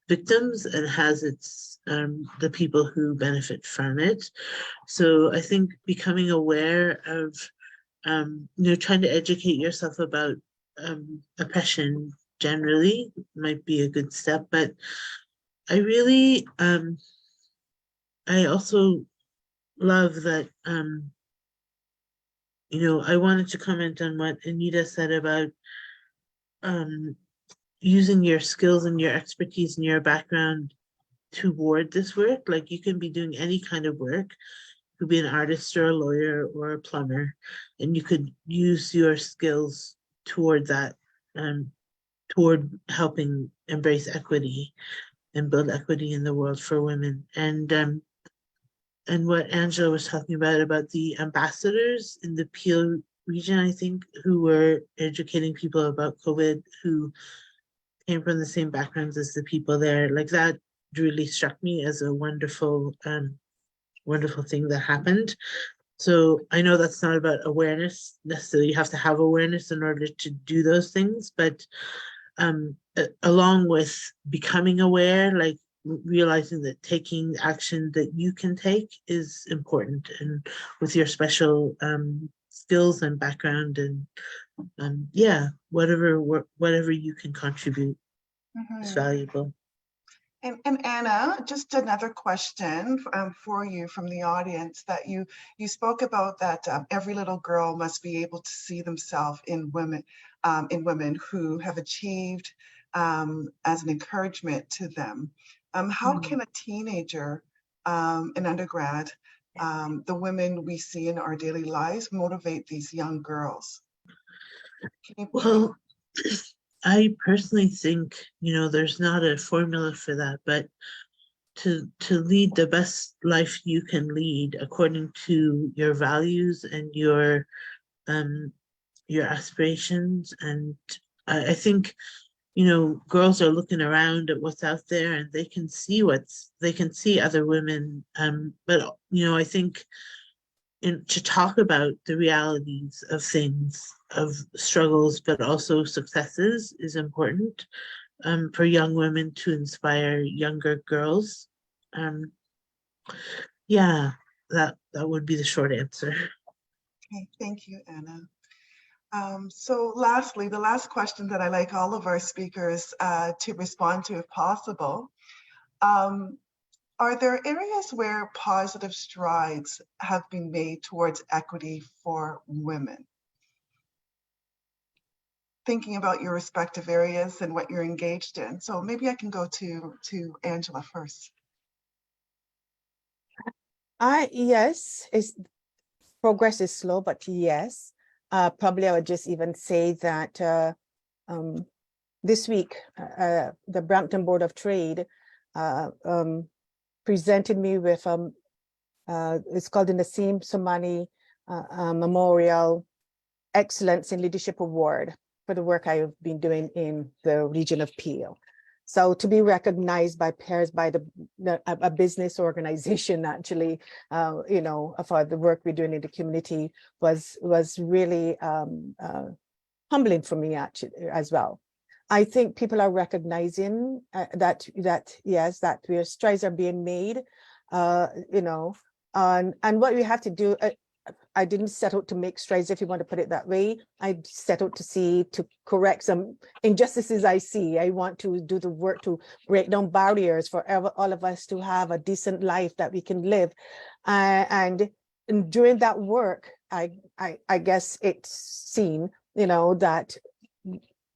victims and has its the people who benefit from it. So I think becoming aware of you know, trying to educate yourself about oppression generally might be a good step. But I really I also love that you know, I wanted to comment on what Anita said about using your skills and your expertise and your background toward this work. Like, you can be doing any kind of work. You could be an artist or a lawyer or a plumber, and you could use your skills toward that, toward helping embrace equity and build equity in the world for women. And what Angela was talking about the ambassadors in the Peel region, I think, who were educating people about COVID, who came from the same backgrounds as the people there, like, that really struck me as a wonderful, wonderful thing that happened. So I know that's not about awareness necessarily. You have to have awareness in order to do those things, but along with becoming aware, like realizing that taking action that you can take is important, and with your special skills and background, and yeah, whatever you can contribute is valuable. And Anna, just another question for you from the audience, that you spoke about that every little girl must be able to see themselves in women who have achieved as an encouragement to them. How can a teenager, an undergrad, the women we see in our daily lives motivate these young girls? Well, I personally think, you know, there's not a formula for that, but to lead the best life you can lead according to your values and your aspirations. And I think, girls are looking around at what's out there and they can see other women. But I think to talk about the realities of things, of struggles, but also successes is important for young women to inspire younger girls. Yeah, that would be the short answer. Okay, thank you, Anna. So lastly, the last question that I like all of our speakers to respond to if possible. Are there areas where positive strides have been made towards equity for women? Thinking about your respective areas and what you're engaged in. So maybe I can go to Angela first. Yes, progress is slow, but yes. Probably I would just even say that this week, the Brampton Board of Trade presented me with, it's called the Naseem Somani Memorial Excellence in Leadership Award for the work I have been doing in the region of Peel. So to be recognized by peers, by a business organization, actually, for the work we're doing in the community was really humbling for me actually as well. I think people are recognizing that yes, that where strides are being made, and what we have to do. I didn't set out to make strides, if you want to put it that way. I set out to correct some injustices I see. I want to do the work to break down barriers for all of us to have a decent life that we can live. And during that work, I guess it's seen, that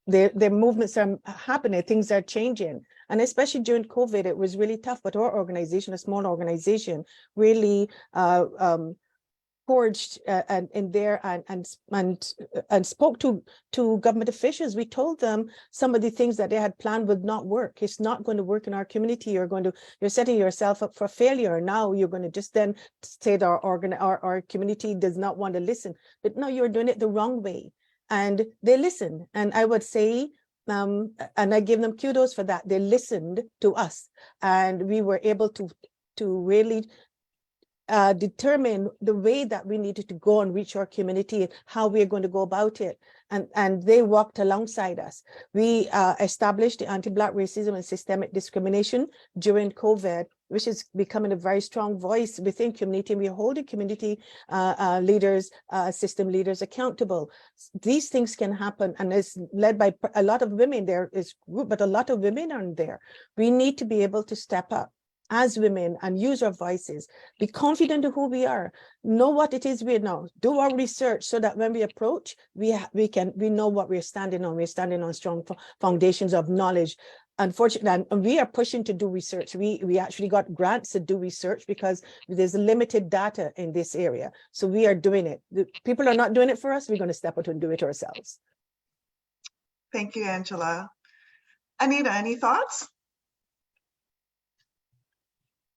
the movements are happening, things are changing. And especially during COVID, it was really tough, but our organization, a small organization, really forged in there and spoke to government officials. We told them some of the things that they had planned would not work. It's not going to work in our community. You're setting yourself up for failure. Now you're going to just then say that our community does not want to listen. But no, you're doing it the wrong way. And they listened. And I would say, and I give them kudos for that. They listened to us, and we were able to really determine the way that we needed to go and reach our community, how we're going to go about it. And they walked alongside us. We established the Anti-Black Racism and Systemic Discrimination during COVID, which is becoming a very strong voice within community. And we're holding community leaders, system leaders accountable. These things can happen, and it's led by a lot of women. There is group, but a lot of women aren't there. We need to be able to step up as women and use our voices, be confident of who we are, know what it is we know, do our research so that when we approach, we know what we're standing on. We're standing on strong foundations of knowledge. Unfortunately, and we are pushing to do research. We actually got grants to do research because there's limited data in this area. So we are doing it. The people are not doing it for us. We're going to step out and do it ourselves. Thank you, Angela. Anita, any thoughts?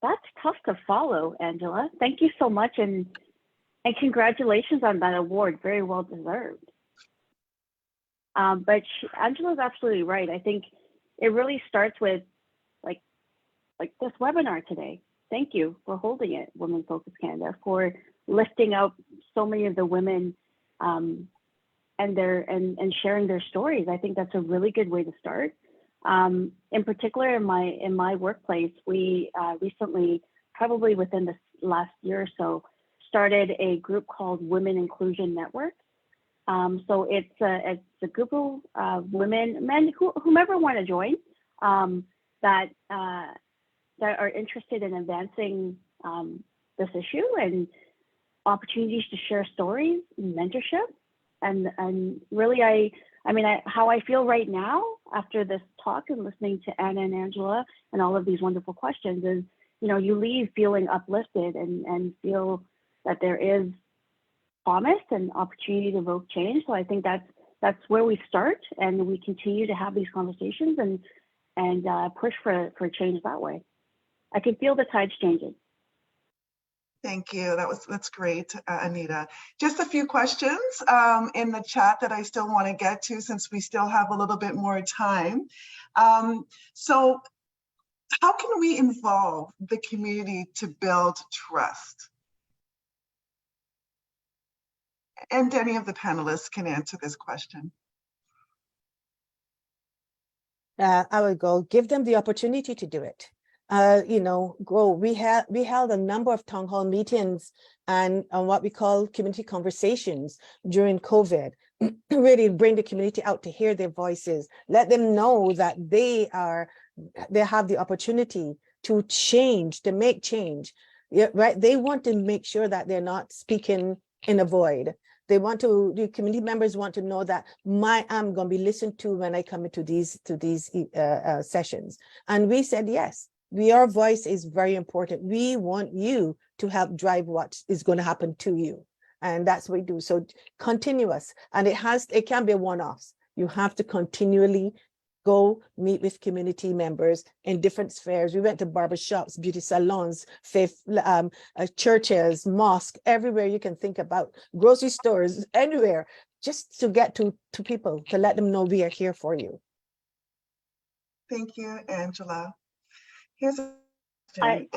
That's tough to follow, Angela. Thank you so much, and congratulations on that award. Very well deserved. But Angela's absolutely right. I think it really starts with like this webinar today. Thank you for holding it, Women Focus Canada, for lifting up so many of the women and sharing their stories. I think that's a really good way to start. In particular, in my workplace, we recently, probably within the last year or so, started a group called Women Inclusion Network. So it's a group of women, men, whomever want to join, that are interested in advancing this issue and opportunities to share stories, and mentorship, and really how I feel right now after this talk and listening to Anna and Angela and all of these wonderful questions is, you leave feeling uplifted and feel that there is promise and opportunity to evoke change. So I think that's where we start, and we continue to have these conversations and push for change that way. I can feel the tides changing. Thank you. That's great, Anita. Just a few questions in the chat that I still want to get to since we still have a little bit more time. So how can we involve the community to build trust? And any of the panelists can answer this question. I would go give them the opportunity to do it. Grow. We held a number of town hall meetings and what we call community conversations during COVID. Really bring the community out to hear their voices. Let them know that they have the opportunity to change, to make change. Yeah, right. They want to make sure that they're not speaking in a void. The community members want to know that I'm going to be listened to when I come into these sessions. And we said, yes, your voice is very important. We want you to help drive what is going to happen to you. And that's what we do. So continuous, and it can be one-offs. You have to continually go meet with community members in different spheres. We went to barbershops, beauty salons, churches, mosques, everywhere you can think about, grocery stores, anywhere, just to get to people, to let them know we are here for you. Thank you, Angela. Here's a question.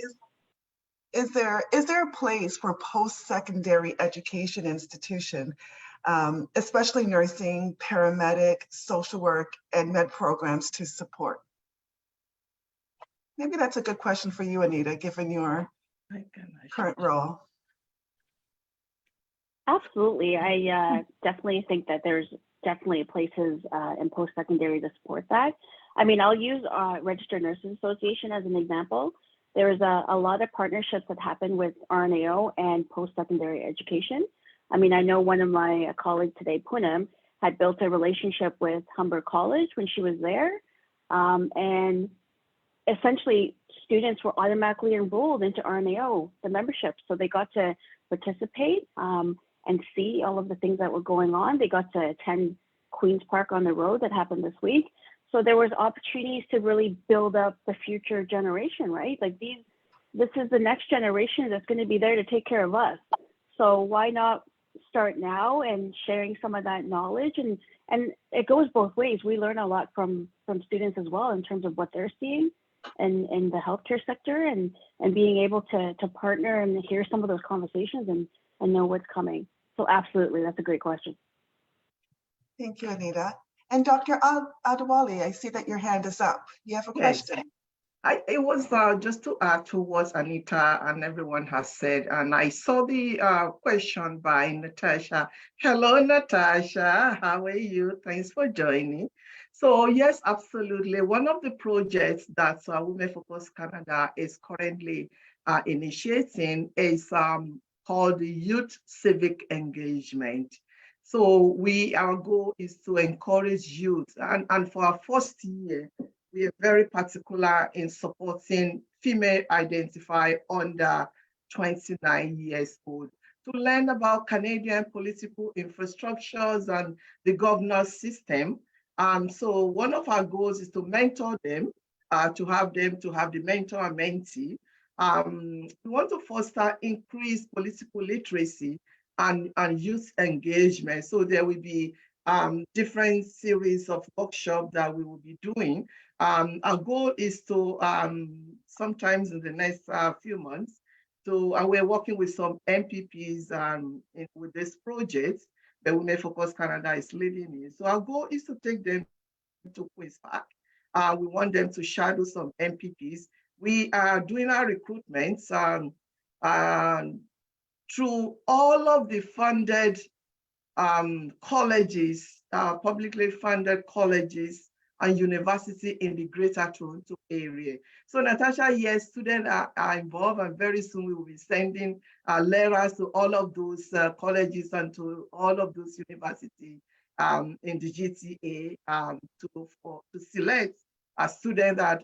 Is there a place for post-secondary education institution, especially nursing, paramedic, social work, and med programs to support? Maybe that's a good question for you, Anita, given your current role. Absolutely. I definitely think that there's definitely places in post-secondary to support that. I mean, I'll use Registered Nurses Association as an example. There's a lot of partnerships that happen with RNAO and post-secondary education. I mean, I know one of my colleagues today, Poonam, had built a relationship with Humber College when she was there. And essentially, students were automatically enrolled into RNAO, the membership. So they got to participate and see all of the things that were going on. They got to attend Queen's Park on the Road that happened this week. So there was opportunities to really build up the future generation, right? Like this is the next generation that's going to be there to take care of us. So why not start now and sharing some of that knowledge? And it goes both ways. We learn a lot from students as well in terms of what they're seeing in the healthcare sector and being able to partner and hear some of those conversations and know what's coming. So absolutely, that's a great question. Thank you, Anita. And Dr. Adewale, I see that your hand is up. You have a question. Yes. It was just to add to what Anita and everyone has said, and I saw the question by Natasha. Hello, Natasha. How are you? Thanks for joining. So yes, absolutely. One of the projects that Women Focus Canada is currently initiating is called the Youth Civic Engagement. So our goal is to encourage youth, and for our first year, we are very particular in supporting female identified under 29 years old to learn about Canadian political infrastructures and the governance system. So one of our goals is to mentor them, to have the mentor and mentee. We want to foster increased political literacy and youth engagement. So there will be different series of workshops that we will be doing. Our goal is to, sometimes in the next few months, we're working with some MPPs with this project that Women Focus Canada is leading in. So our goal is to take them to Queen's Park. We want them to shadow some MPPs. We are doing our recruitments through all of the funded colleges, publicly funded colleges and university in the Greater Toronto area. So Natasha, yes, students are involved, and very soon we will be sending letters to all of those colleges and to all of those universities in the GTA to select a student that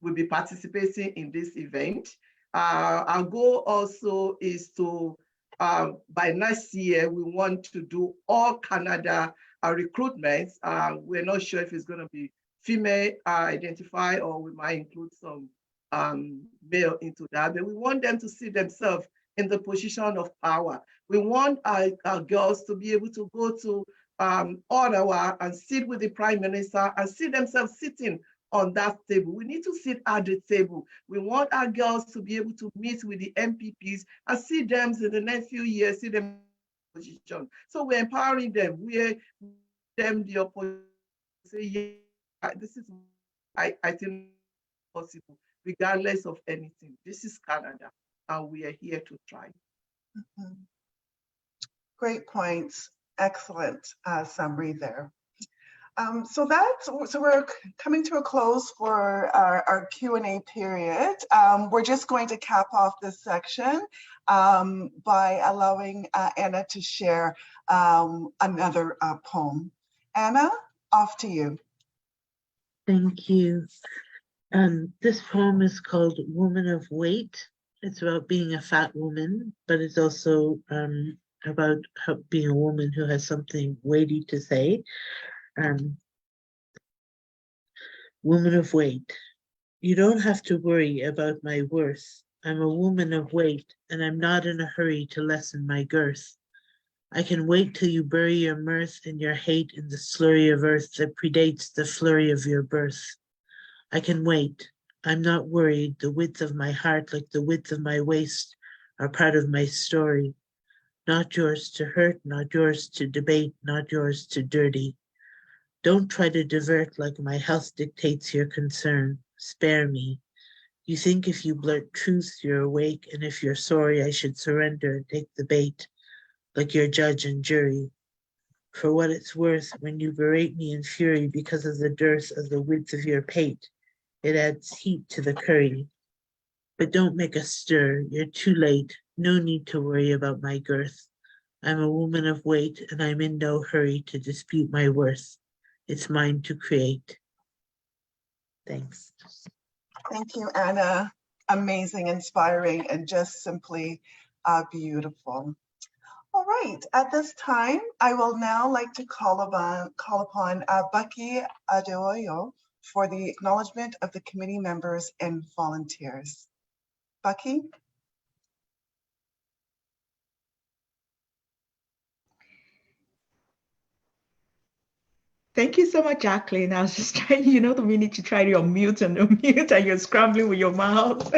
will be participating in this event. Our goal also is to, by next year, we want to do all Canada recruitments. We're not sure if it's going to be female identified or we might include some male into that, but we want them to see themselves in the position of power. We want our girls to be able to go to Ottawa and sit with the Prime Minister and see themselves sitting on that table. We need to sit at the table. We want our girls to be able to meet with the MPPs and see them in the next few years, see them in position. So we're empowering them. We're them the opportunity to say, yeah, this is, I think, possible, regardless of anything. This is Canada, and we are here to try. Mhm. Great points. Excellent summary there. So we're coming to a close for our Q&A period. We're just going to cap off this section by allowing Anna to share another poem. Anna, off to you. Thank you. This poem is called Woman of Weight. It's about being a fat woman, but it's also about being a woman who has something weighty to say. Woman of weight. You don't have to worry about my worth. I'm a woman of weight, and I'm not in a hurry to lessen my girth. I can wait till you bury your mirth and your hate in the slurry of earth that predates the flurry of your birth. I can wait. I'm not worried. The width of my heart, like the width of my waist, are part of my story. Not yours to hurt, not yours to debate, not yours to dirty. Don't try to divert like my health dictates your concern. Spare me. You think if you blurt truth, you're awake, and if you're sorry, I should surrender and take the bait, like your judge and jury. For what it's worth, when you berate me in fury because of the dearth of the width of your pate, it adds heat to the curry. But don't make a stir, you're too late. No need to worry about my girth. I'm a woman of weight, and I'm in no hurry to dispute my worth. It's mine to create. Thanks. Thank you, Anna. Amazing, inspiring, and just simply beautiful. All right, at this time, I will now like to call upon Bucky Adeoyo for the acknowledgement of the committee members and volunteers. Bucky? Thank you so much, Jacqueline. I was just trying, the minute you try to unmute and unmute and you're scrambling with your mouth.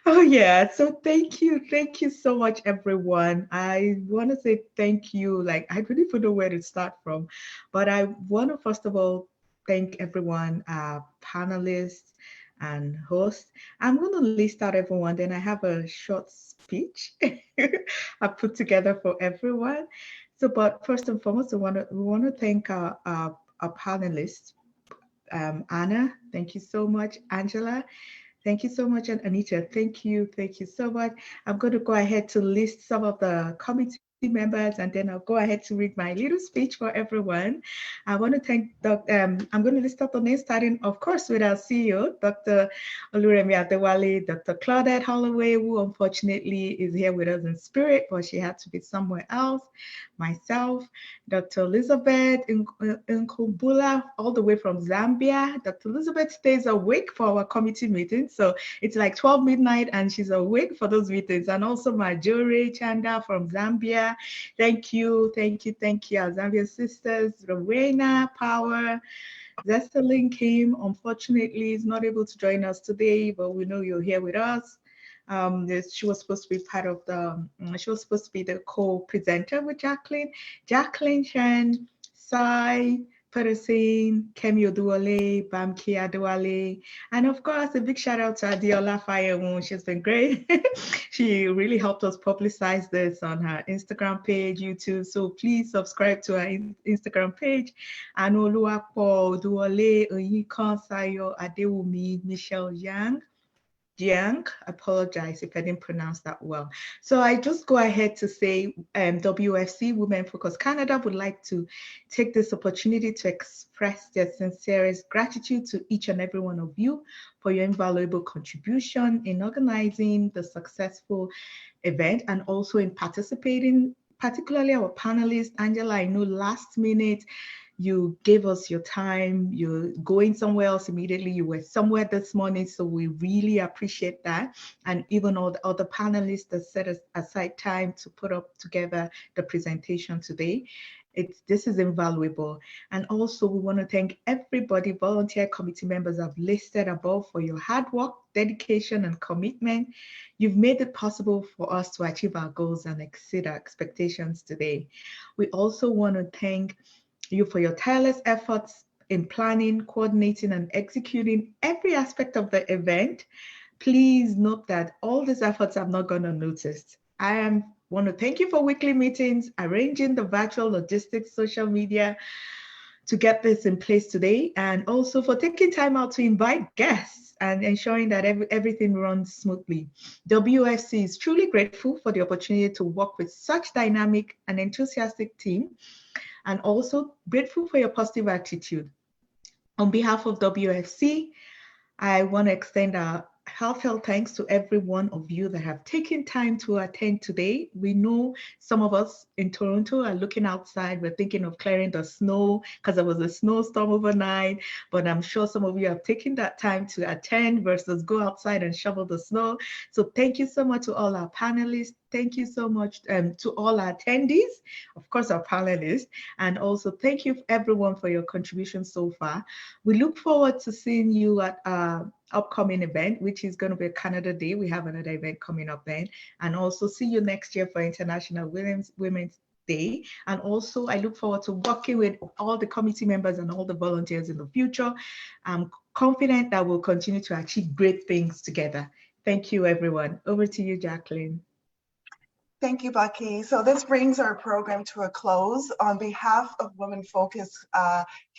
Oh yeah, so thank you so much, everyone. I want to say thank you. Like, I really don't know where to start from, but I want to first of all thank everyone, panelists and hosts. I'm going to list out everyone, then I have a short speech I put together for everyone. So, but first and foremost, we want to thank our panelists. Anna, thank you so much. Angela, thank you so much. And Anita, thank you so much. I'm going to go ahead to list some of the committee members, and then I'll go ahead to read my little speech for everyone. I want to thank I'm going to list out the names, starting, of course, with our CEO, Dr. Oluremi Adewale, Dr. Claudette Holloway, who unfortunately is here with us in spirit, but she had to be somewhere else. Myself, Dr. Elizabeth Nkumbula, all the way from Zambia. Dr. Elizabeth stays awake for our committee meetings, so it's like 12 midnight and she's awake for those meetings. And also my Jore Chanda from Zambia. Thank you, our Zambia sisters, Rowena, Power. Zestaline came, unfortunately, is not able to join us today, but we know you're here with us. She was supposed to be part of she was supposed to be the co-presenter with Jacqueline. Jacqueline, Chen, Sai, Peterson, Kemi Oduwale, Bamki Adewale, and of course, a big shout out to Adiola Fayewu. She's been great. She really helped us publicize this on her Instagram page, YouTube. So please subscribe to her Instagram page. Anoluwapo Oduwale, Oyikan Sayo Adewumi, Michelle Yang. Jiang, apologize if I didn't pronounce that well. So I just go ahead to say WFC, Women Focus Canada, would like to take this opportunity to express their sincerest gratitude to each and every one of you for your invaluable contribution in organizing the successful event and also in participating, particularly our panelists. Angela, I know last minute You gave us your time. You're going somewhere else immediately. You were somewhere this morning, so we really appreciate that. And even all the other panelists that set aside time to put up together the presentation today. This is invaluable. And also we want to thank everybody, volunteer committee members I've listed above, for your hard work, dedication, and commitment. You've made it possible for us to achieve our goals and exceed our expectations today. We also want to thank you for your tireless efforts in planning, coordinating, and executing every aspect of the event. Please note that all these efforts have not gone unnoticed. I want to thank you for weekly meetings, arranging the virtual logistics, social media to get this in place today, and also for taking time out to invite guests and ensuring that everything runs smoothly. WFC is truly grateful for the opportunity to work with such dynamic and enthusiastic team, and also grateful for your positive attitude. On behalf of WFC, I want to extend our heartfelt thanks to every one of you that have taken time to attend today. We know some of us in Toronto are looking outside. We're thinking of clearing the snow because there was a snowstorm overnight, but I'm sure some of you have taken that time to attend versus go outside and shovel the snow. So thank you so much to all our panelists. Thank you so much to all our attendees, of course, our panelists, and also thank you everyone for your contribution so far. We look forward to seeing you at our upcoming event, which is going to be Canada Day. We have another event coming up then, and also see you next year for International Women's Day. And also I look forward to working with all the committee members and all the volunteers in the future. I'm confident that we'll continue to achieve great things together. Thank you, everyone. Over to you, Jacqueline. Thank you, Bucky. So this brings our program to a close. On behalf of Women Focus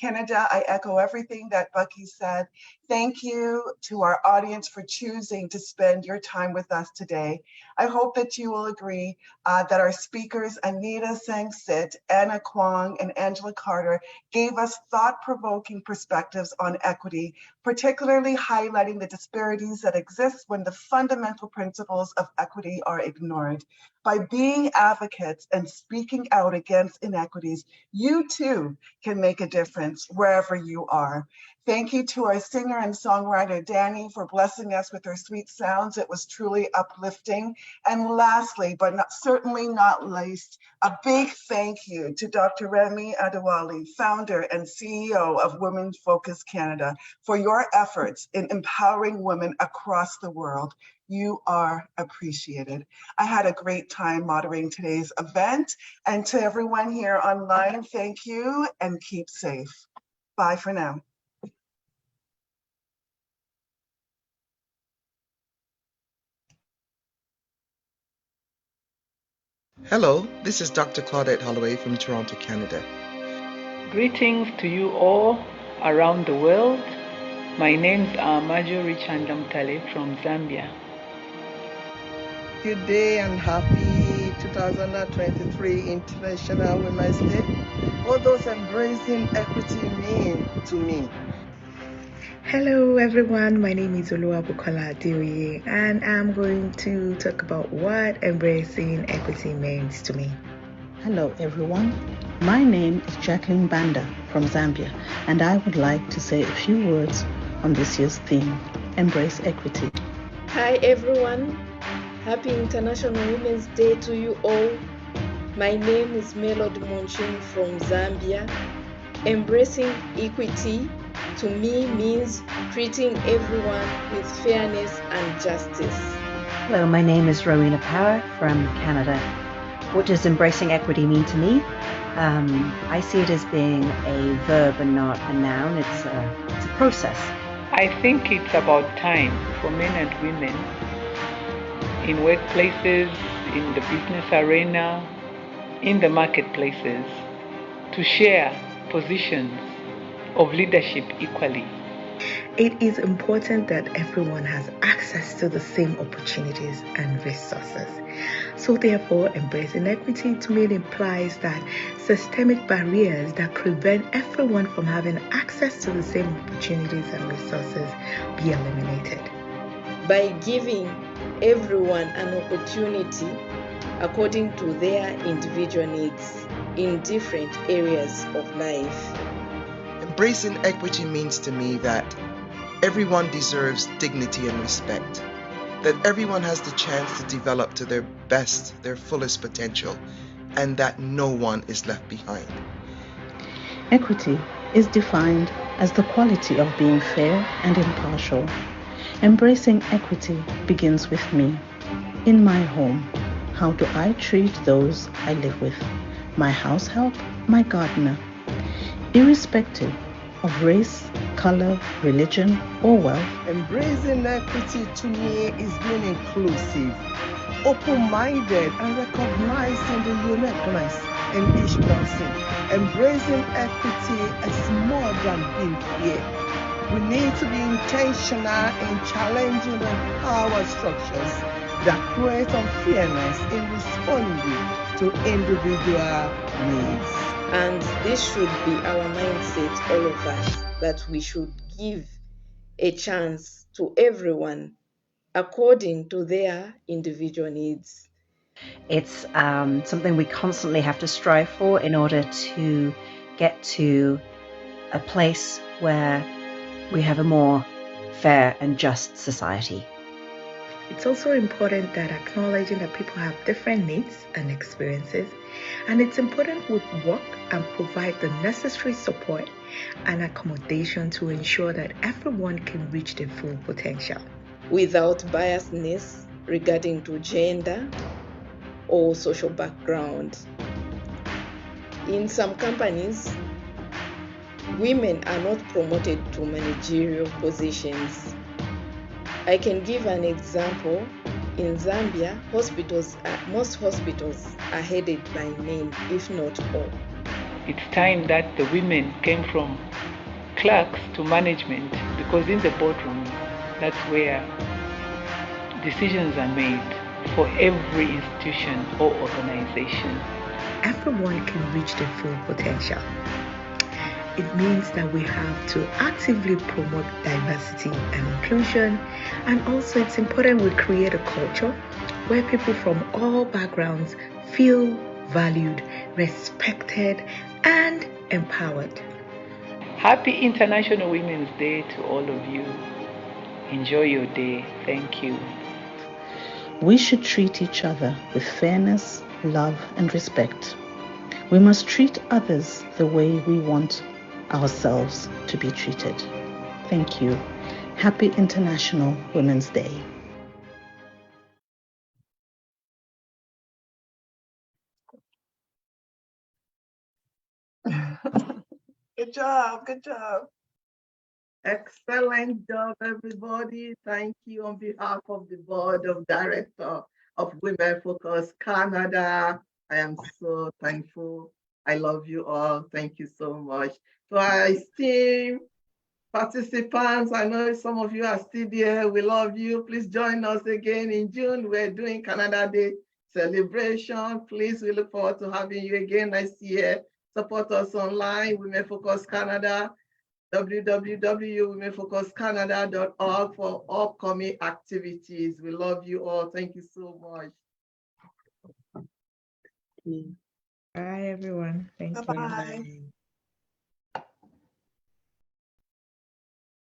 Canada, I echo everything that Bucky said. Thank you to our audience for choosing to spend your time with us today. I hope that you will agree that our speakers, Anita, Tsang-Sit, Anna Quon, and Angela Carter, gave us thought-provoking perspectives on equity, particularly highlighting the disparities that exist when the fundamental principles of equity are ignored. By being advocates and speaking out against inequities, you too can make a difference wherever you are. Thank you to our singer and songwriter, Danny, for blessing us with her sweet sounds. It was truly uplifting. And lastly, but certainly not least, a big thank you to Dr. Remy Adewale, founder and CEO of Women Focus Canada, for your efforts in empowering women across the world. You are appreciated. I had a great time moderating today's event. And to everyone here online, thank you and keep safe. Bye for now. Hello, this is Dr. Claudette Holloway from Toronto, Canada. Greetings to you all around the world. My name's Marjorie Chandamtale from Zambia. Good day and happy 2023 International Women's Day. What does embracing equity mean to me? Hello everyone, my name is Oluwabukola Adeoye, and I'm going to talk about what embracing equity means to me. Hello everyone, my name is Jacqueline Banda from Zambia, and I would like to say a few words on this year's theme, Embrace Equity. Hi everyone, happy International Women's Day to you all. My name is Melody Monchin from Zambia. Embracing equity to me means treating everyone with fairness and justice. Hello, my name is Rowena Power from Canada. What does embracing equity mean to me? I see it as being a verb and not a noun. It's a process. I think it's about time for men and women in workplaces, in the business arena, in the marketplaces, to share positions of leadership equally. It is important that everyone has access to the same opportunities and resources. So therefore, embracing equity to me implies that systemic barriers that prevent everyone from having access to the same opportunities and resources be eliminated. By giving everyone an opportunity according to their individual needs in different areas of life. Embracing equity means to me that everyone deserves dignity and respect, that everyone has the chance to develop to their best, their fullest potential, and that no one is left behind. Equity is defined as the quality of being fair and impartial. Embracing equity begins with me. In my home, how do I treat those I live with? My house help, my gardener. Irrespective of race, color, religion, or wealth. Embracing equity to me is being inclusive, open-minded, and recognizing the uniqueness in each person. Embracing equity is more than being fair. We need to be intentional in challenging the power structures that create unfairness in responding to individual needs. And this should be our mindset, all of us, that we should give a chance to everyone according to their individual needs. It's something we constantly have to strive for in order to get to a place where we have a more fair and just society. It's also important that acknowledging that people have different needs and experiences, and it's important we work and provide the necessary support and accommodation to ensure that everyone can reach their full potential. Without biasness regarding to gender or social background. In some companies, women are not promoted to managerial positions. I can give an example. In Zambia, most hospitals are headed by men, if not all. It's time that the women came from clerks to management, because in the boardroom, that's where decisions are made for every institution or organization. Everyone can reach their full potential. It means that we have to actively promote diversity and inclusion, and also it's important we create a culture where people from all backgrounds feel valued, respected, and empowered. Happy International Women's Day to all of you. Enjoy your day. Thank you. We should treat each other with fairness, love, and respect. We must treat others the way we want ourselves to be treated. Thank you. Happy International Women's Day. Good job, good job. Excellent job, everybody. Thank you on behalf of the Board of Directors of Women Focus Canada. I am so thankful. I love you all. Thank you so much. To our esteemed participants, I know some of you are still there. We love you. Please join us again in June. We're doing Canada Day celebration. Please, we look forward to having you again next year. Support us online, Women Focus Canada, www.womenfocuscanada.org for upcoming activities. We love you all. Thank you so much. Bye, everyone. Thank you. Bye-bye.